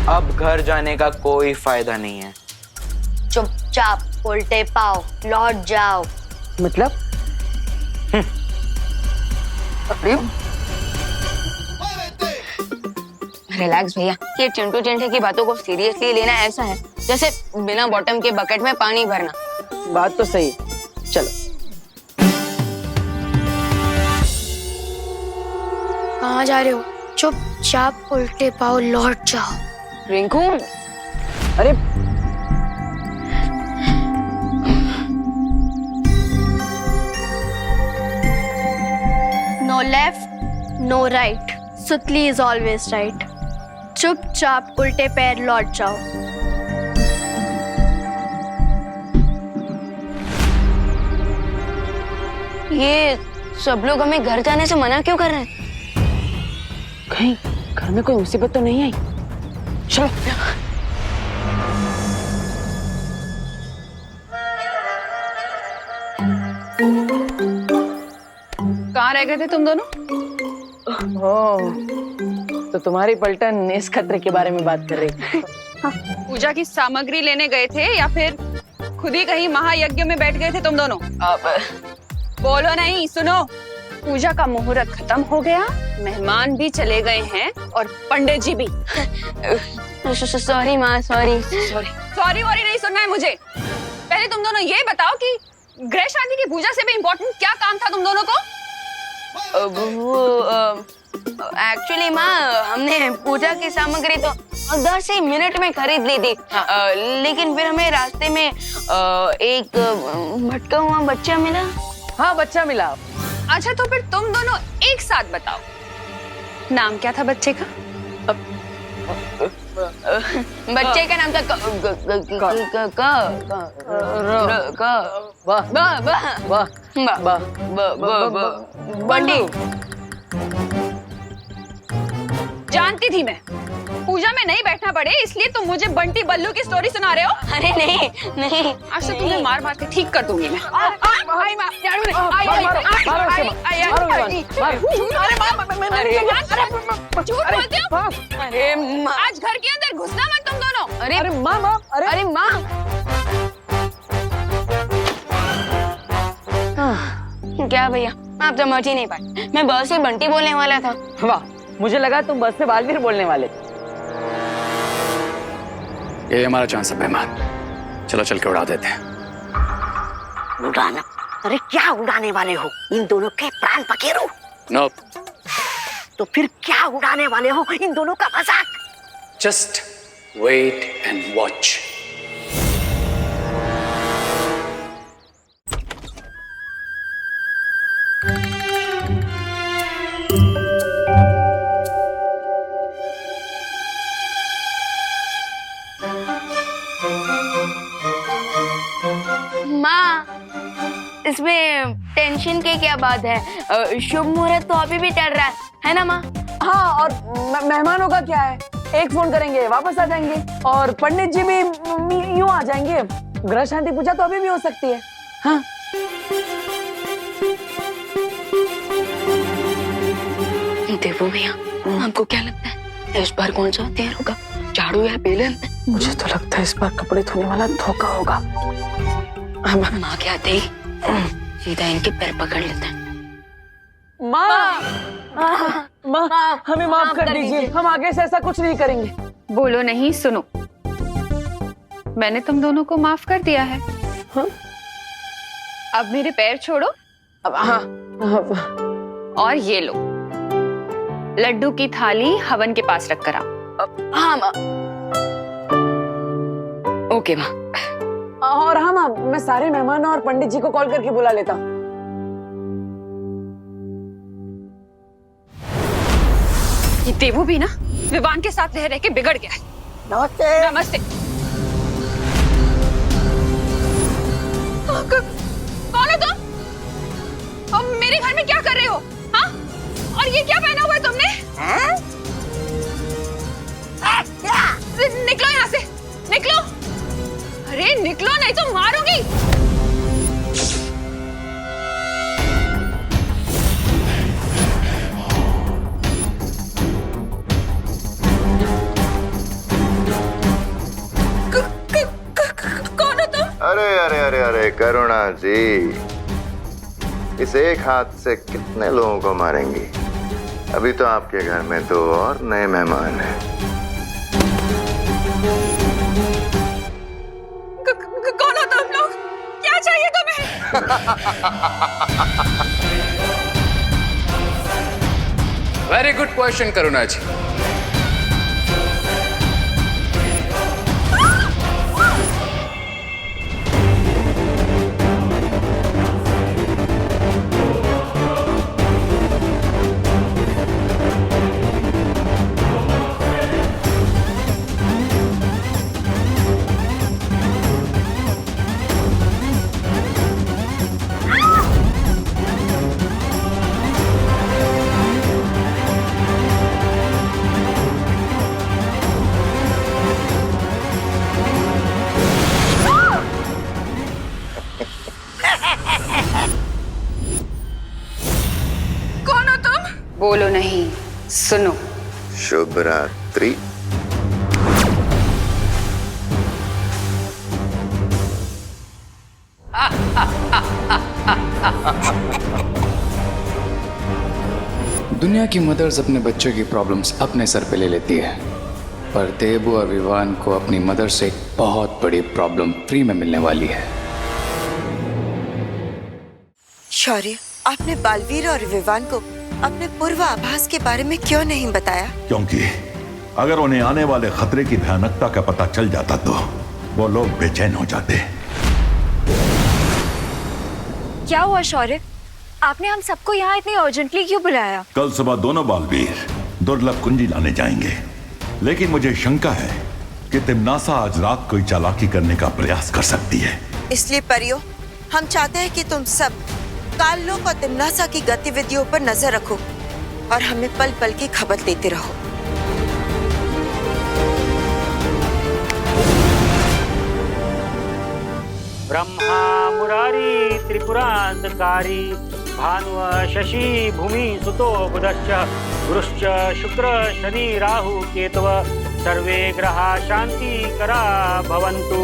अब घर जाने का कोई फायदा नहीं है। चुपचाप उल्टे पाओ लौट जाओ। मतलब? रिलैक्स भैया, ये चिंटू चिंटे की बातों को सीरियसली लेना ऐसा है जैसे बिना बॉटम के बकेट में पानी भरना। बात तो सही है, चलो। कहाँ जा रहे हो? चुपचाप उल्टे पाओ लौट जाओ। रिंकू, अरे नो लेफ्ट नो राइट, सुतली इज ऑलवेज राइट। चुपचाप उल्टे पैर लौट जाओ। ये सब लोग हमें घर जाने से मना क्यों कर रहे हैं? कहीं घर में कोई मुसीबत तो नहीं आई? चलो। कहाँ रह गए थे तुम दोनों? तो तुम्हारी पलटन इस खतरे के बारे में बात कर रही थी। पूजा की सामग्री लेने गए थे या फिर खुद ही कहीं महायज्ञ में बैठ गए थे तुम दोनों? बोलो नहीं, सुनो। पूजा का मुहूर्त खत्म हो गया, मेहमान भी चले गए हैं और पंडित जी भी। सॉरी माँ, सॉरी। सॉरी वॉरी नहीं सुनना है मुझे। पहले तुम दोनों ये बताओ कि ग्रह शांति की पूजा से भी इम्पोर्टेंट क्या काम था तुम दोनों को? एक्चुअली माँ, हमने पूजा की सामग्री तो 10 ही मिनट में खरीद ली थी। लेकिन फिर हमें रास्ते में एक भटका हुआ बच्चा मिला। हाँ, बच्चा मिला। अच्छा, तो फिर तुम दोनों एक साथ बताओ, नाम क्या था बच्चे का? बच्चे का नाम था बंटी। जानती थी मैं पूजा में नहीं बैठना पड़े, इसलिए तुम मुझे बंटी बल्लू की स्टोरी सुना रहे हो। अरे नहीं नहीं, आज तो तुम्हें मार मार के ठीक कर दूंगी मैं। आज घर के अंदर घुसना मत तुम दोनों। अरे माँ, अरे माँ, क्या भैया, आप समझ ही नहीं पाए। मैं बस से बंटी बोलने वाला था। वाह, मुझे लगा तुम बस से बालवीर बोलने वाले। ये हमारा चांस है मेहमान, चलो चल के उड़ा देते हैं। उड़ाना? अरे क्या उड़ाने वाले हो? इन दोनों के प्राण पखेरु? नो। तो फिर क्या उड़ाने वाले हो? इन दोनों का मजाक। Just wait and watch. माँ, इसमें टेंशन की क्या बात है? शुभ मुहूर्त तो अभी भी चल रहा है ना माँ? हाँ, और मेहमानों का क्या है, एक फोन करेंगे वापस आ जाएंगे, और पंडित जी भी यूं आ जाएंगे। ग्रह शांति पूजा तो अभी भी हो सकती है। हाँ, देखो भैया, आपको क्या लगता है इस बार कौन सा हथियार होगा, झाड़ू या बेलन? मुझे तो लगता है इस बार कपड़े धोने वाला धोखा होगा। माँ के आते ही सीधा इनके पैर पकड़ लेते हैं। माँ, माँ, हमें माफ कर दीजिए, हम आगे से ऐसा कुछ नहीं करेंगे। बोलो नहीं, सुनो, मैंने तुम दोनों को माफ कर दिया है। हाँ? अब मेरे पैर छोड़ो। अब हाँ, और ये लो, लड्डू की थाली हवन के पास रख कर आओ। हाँ माँ। ओके माँ। और हाँ माँ, मैं सारे मेहमानों और पंडित जी को कॉल करके बुला लेता हूँ। ये देवू भी ना विवान के साथ रह रह के बिगड़ गया है। नमस्ते। नमस्ते। कौन हो तुम? और मेरे घर में क्या कर रहे हो? हाँ? और ये क्या पहना हुआ है तुमने? निकलो यहाँ से, निकलो। अरे निकलो, नहीं तो मारूंगी। कौन हो तुम? अरे अरे अरे अरे करुणा जी, इस एक हाथ से कितने लोगों को मारेंगी? अभी तो आपके घर में दो और नए मेहमान हैं। कौन हो तुम लोग? क्या चाहिए तुम्हें? वेरी गुड क्वेश्चन करुणा जी। बोलो नहीं, सुनो। शुभ रात्रि। दुनिया की मदर्स अपने बच्चों की प्रॉब्लम्स अपने सर पे ले लेती है, पर देबू और विवान को अपनी मदर से एक बहुत बड़ी प्रॉब्लम फ्री में मिलने वाली है। शौर्य, आपने बालवीर और विवान को अपने पूर्वाभास के बारे में क्यों नहीं बताया? क्योंकि अगर उन्हें आने वाले खतरे की भयानकता का पता चल जाता तो वो लोग बेचैन हो जाते। क्या हुआ शौर्य? आपने हम सबको यहाँ इतनी अर्जेंटली क्यों बुलाया? कल सुबह दोनों बालवीर दुर्लभ कुंजी लाने जाएंगे, लेकिन मुझे शंका है कि तिम्नासा आज रात कोई चालाकी करने का प्रयास कर सकती है। इसलिए परियो, हम चाहते हैं कि तुम सब काललोक और तिम्नासा की गतिविधियों पर नजर रखो और हमें पल पल की खबर देते रहो। ब्रह्मा मुरारी त्रिपुरांतकारी भानुः शशि भूमि सुतो बुधश्च गुरुश्च शुक्र शनि राहु केतव सर्वे ग्रहा शांतिकरा भवन्तु।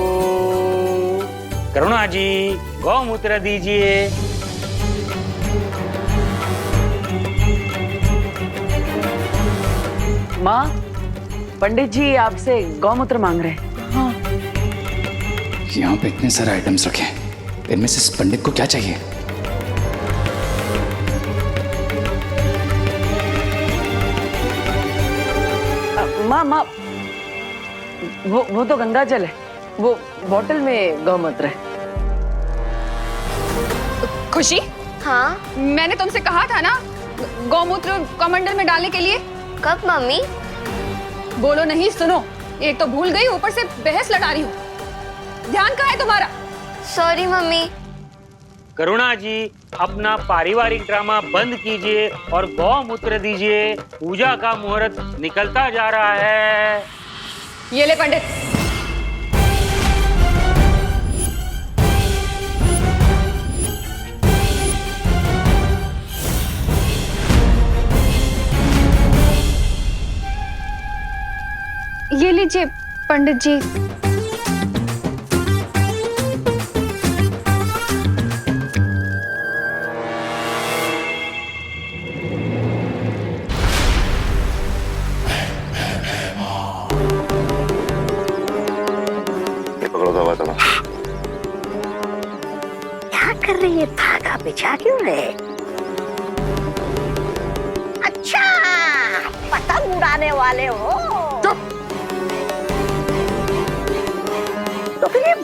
करुणा जी, गौमूत्र दीजिए। माँ, पंडित जी आपसे गौमूत्र मांग रहे हैं। हाँ। यहाँ पे इतने सारे आइटम्स रखे हैं, इनमें से इस पंडित को क्या चाहिए? माँ, वो तो गंगा जल है, वो बोतल में गौमूत्र है। खुशी, हाँ मैंने तुमसे कहा था ना गौमूत्र कमंडल में डालने के लिए। कब मम्मी? बोलो नहीं, सुनो। एक तो भूल गई, ऊपर से बहस लड़ा रही हूँ। ध्यान कहाँ है तुम्हारा? Sorry mummy. करुणा जी, अपना पारिवारिक ड्रामा बंद कीजिए और गौमूत्र दीजिए। पूजा का मुहूर्त निकलता जा रहा है। ये ले पंडित। ये लीजिए पंडित जी। क्या कर रही है? धागा बिछा क्यों रहे? अच्छा, पतंग उड़ाने वाले हो? तो फिर ये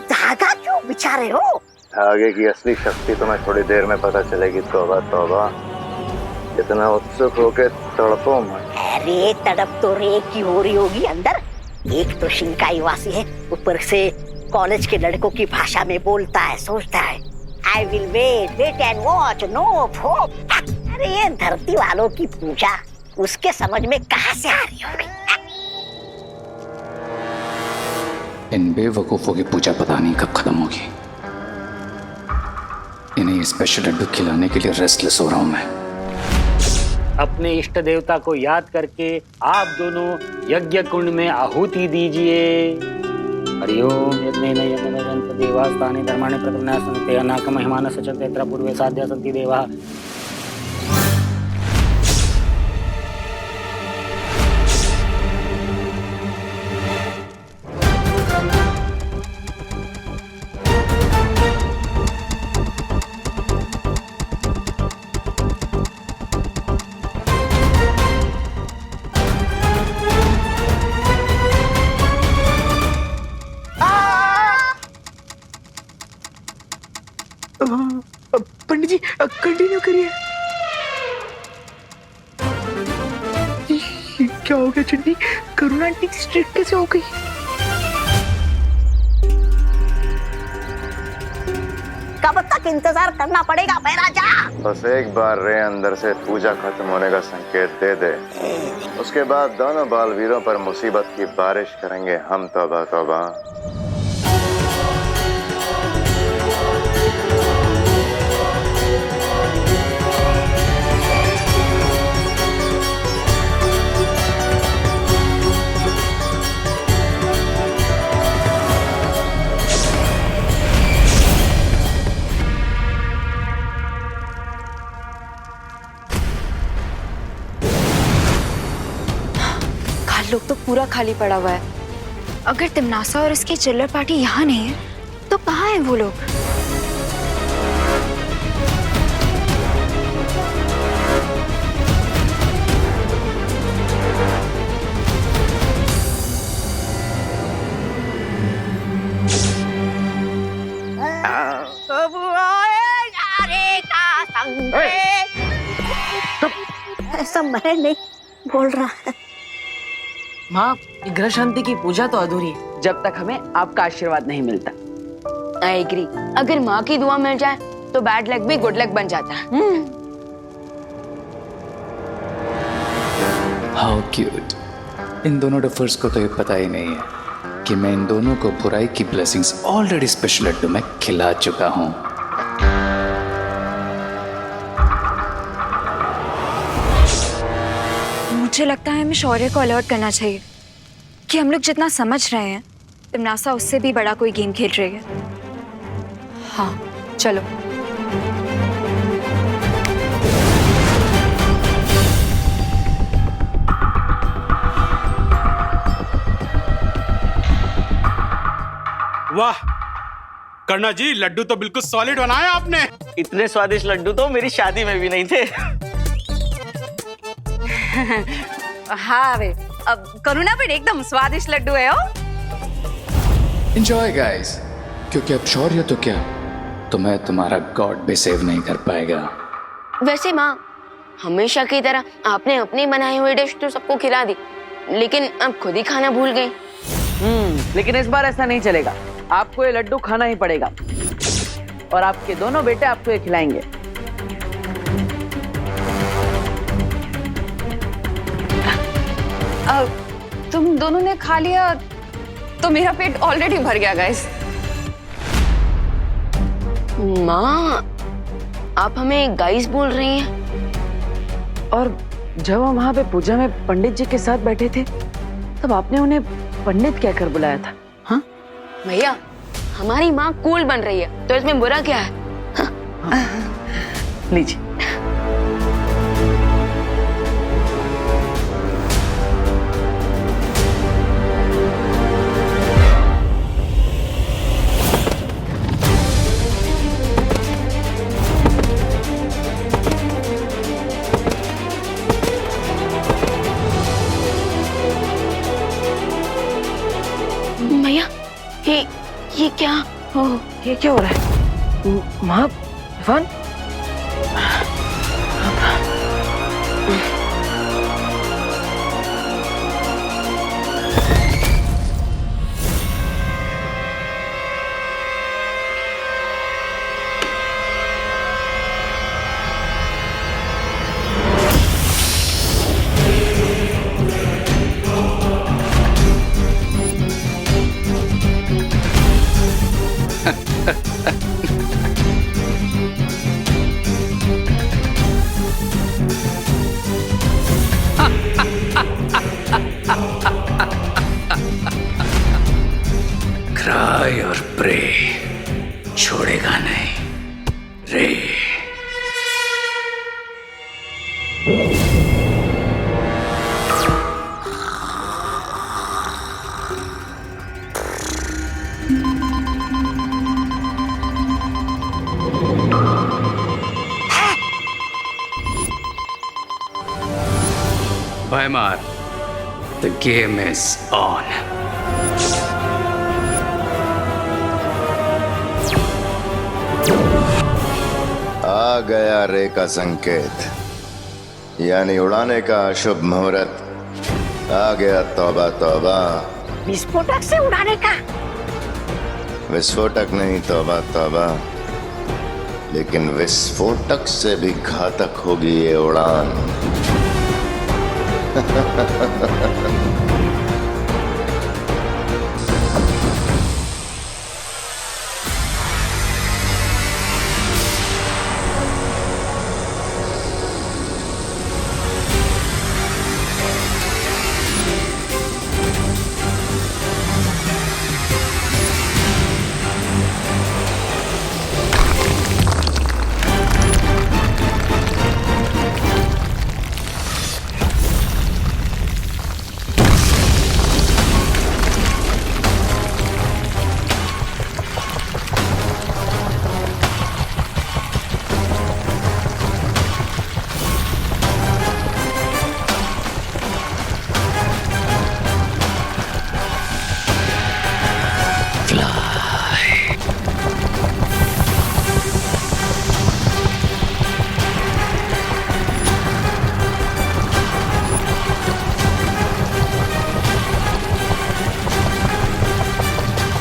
धागा क्यों बिछा रहे हो? धागे की असली शक्ति तुम्हें थोड़ी देर में पता चलेगी। तौबा तौबा, इतना उत्सुक होके तड़पो मत। अरे तड़प तो रे की हो रही होगी अंदर। एक तो शिंकाई वासी है, ऊपर से कॉलेज के लड़कों की भाषा में बोलता है, सोचता है I will wait and watch, no hope. अरे ये धरती वालों की पूजा उसके समझ में कहाँ से आ रही होगी? इन बेवकूफों की पूजा पता नहीं कब खत्म होगी। इन्हें स्पेशल लड्डू खिलाने के लिए रेस्टलेस हो रहा हूं मैं। अपने इष्ट देवता को याद करके आप दोनों यज्ञ कुंड में आहुति दीजिए। हरिओम यज्ञेन यज्ञमयन्त देवास्तानि धर्माणि प्रतमनासन्ते अनाकमहिमान सचन्ते यत्र पूर्वे साध्या सन्ति देवाः। पंडित जी कंटिन्यू करिए। क्या हो गया चंडी? करुणा आंटी स्ट्रिक्ट कैसे हो गई? कब तक इंतजार करना पड़ेगा महाराजा? बस एक बार रे अंदर से पूजा खत्म होने का संकेत दे दे, उसके बाद दोनों बालवीरों पर मुसीबत की बारिश करेंगे हम। तौबा तौबा। लोग तो पूरा खाली पड़ा हुआ है। अगर तिमनासा और इसकी चिल्लर पार्टी यहाँ नहीं है तो कहाँ है वो लोग? ऐसा मैं नहीं बोल रहा है। माँ, ग्रह शांति की पूजा तो अधूरी है जब तक हमें आपका आशीर्वाद नहीं मिलता। I agree. अगर माँ की दुआ मिल जाए तो बैड लक भी गुड लक बन जाता है। How cute. इन दोनों डफर्स को तो ये पता ही नहीं है कि मैं इन दोनों को बुराई की ब्लेसिंग्स ऑलरेडी स्पेशल लड्डू में खिला चुका हूँ। मुझे लगता है हमें शौर्य को अलर्ट करना चाहिए कि हम लोग जितना समझ रहे हैं तिमनासा उससे भी बड़ा कोई गेम खेल रही है। हाँ चलो। वाह कर्णा जी, लड्डू तो बिल्कुल सॉलिड बनाया आपने। इतने स्वादिष्ट लड्डू तो मेरी शादी में भी नहीं थे। हाँ वे, अब करुणा भी एकदम स्वादिष्ट लड्डू है हो। एंजॉय गाइस, क्योंकि अब शौर्य तो क्या, तुम्हें तुम्हारा गॉड भी सेव नहीं कर पाएगा। वैसे माँ, हमेशा की तरह आपने अपनी बनाई हुई डिश तो सबको खिला दी, लेकिन अब खुद ही खाना भूल गई। लेकिन इस बार ऐसा नहीं चलेगा, आपको ये लड्डू खाना ही पड़ेगा और आपके दोनों बेटे आपको ये खिलाएंगे। तुम दोनों ने खा लिया तो मेरा पेट ऑलरेडी भर गया गाइस। माँ, आप हमें गाइस बोल रही हैं? और जब हम वहाँ पे पूजा में पंडित जी के साथ बैठे थे तब आपने उन्हें पंडित कहकर बुलाया था। हाँ भैया, हमारी माँ कूल बन रही है तो इसमें बुरा क्या है? लीजिए। भैया, ये क्या? ये क्या हो रहा है? माँ, विवान? क्राई और प्रे छोड़ेगा नहीं रे। Weimar, the game is on. आ गया रे का संकेत, यानी उड़ाने का शुभ मुहूर्त आ गया। तौबा तौबा, विस्फोटक से उड़ाने का? विस्फोटक नहीं, तौबा तौबा। लेकिन विस्फोटक से भी घातक होगी ये उड़ान।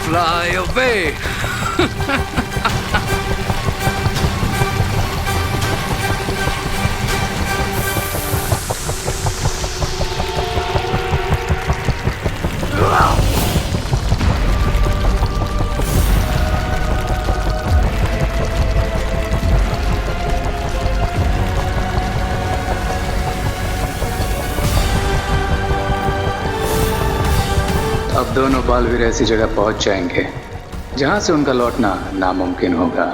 Fly away. अब दोनों बालवीर ऐसी जगह पहुंच जाएंगे जहां से उनका लौटना नामुमकिन होगा।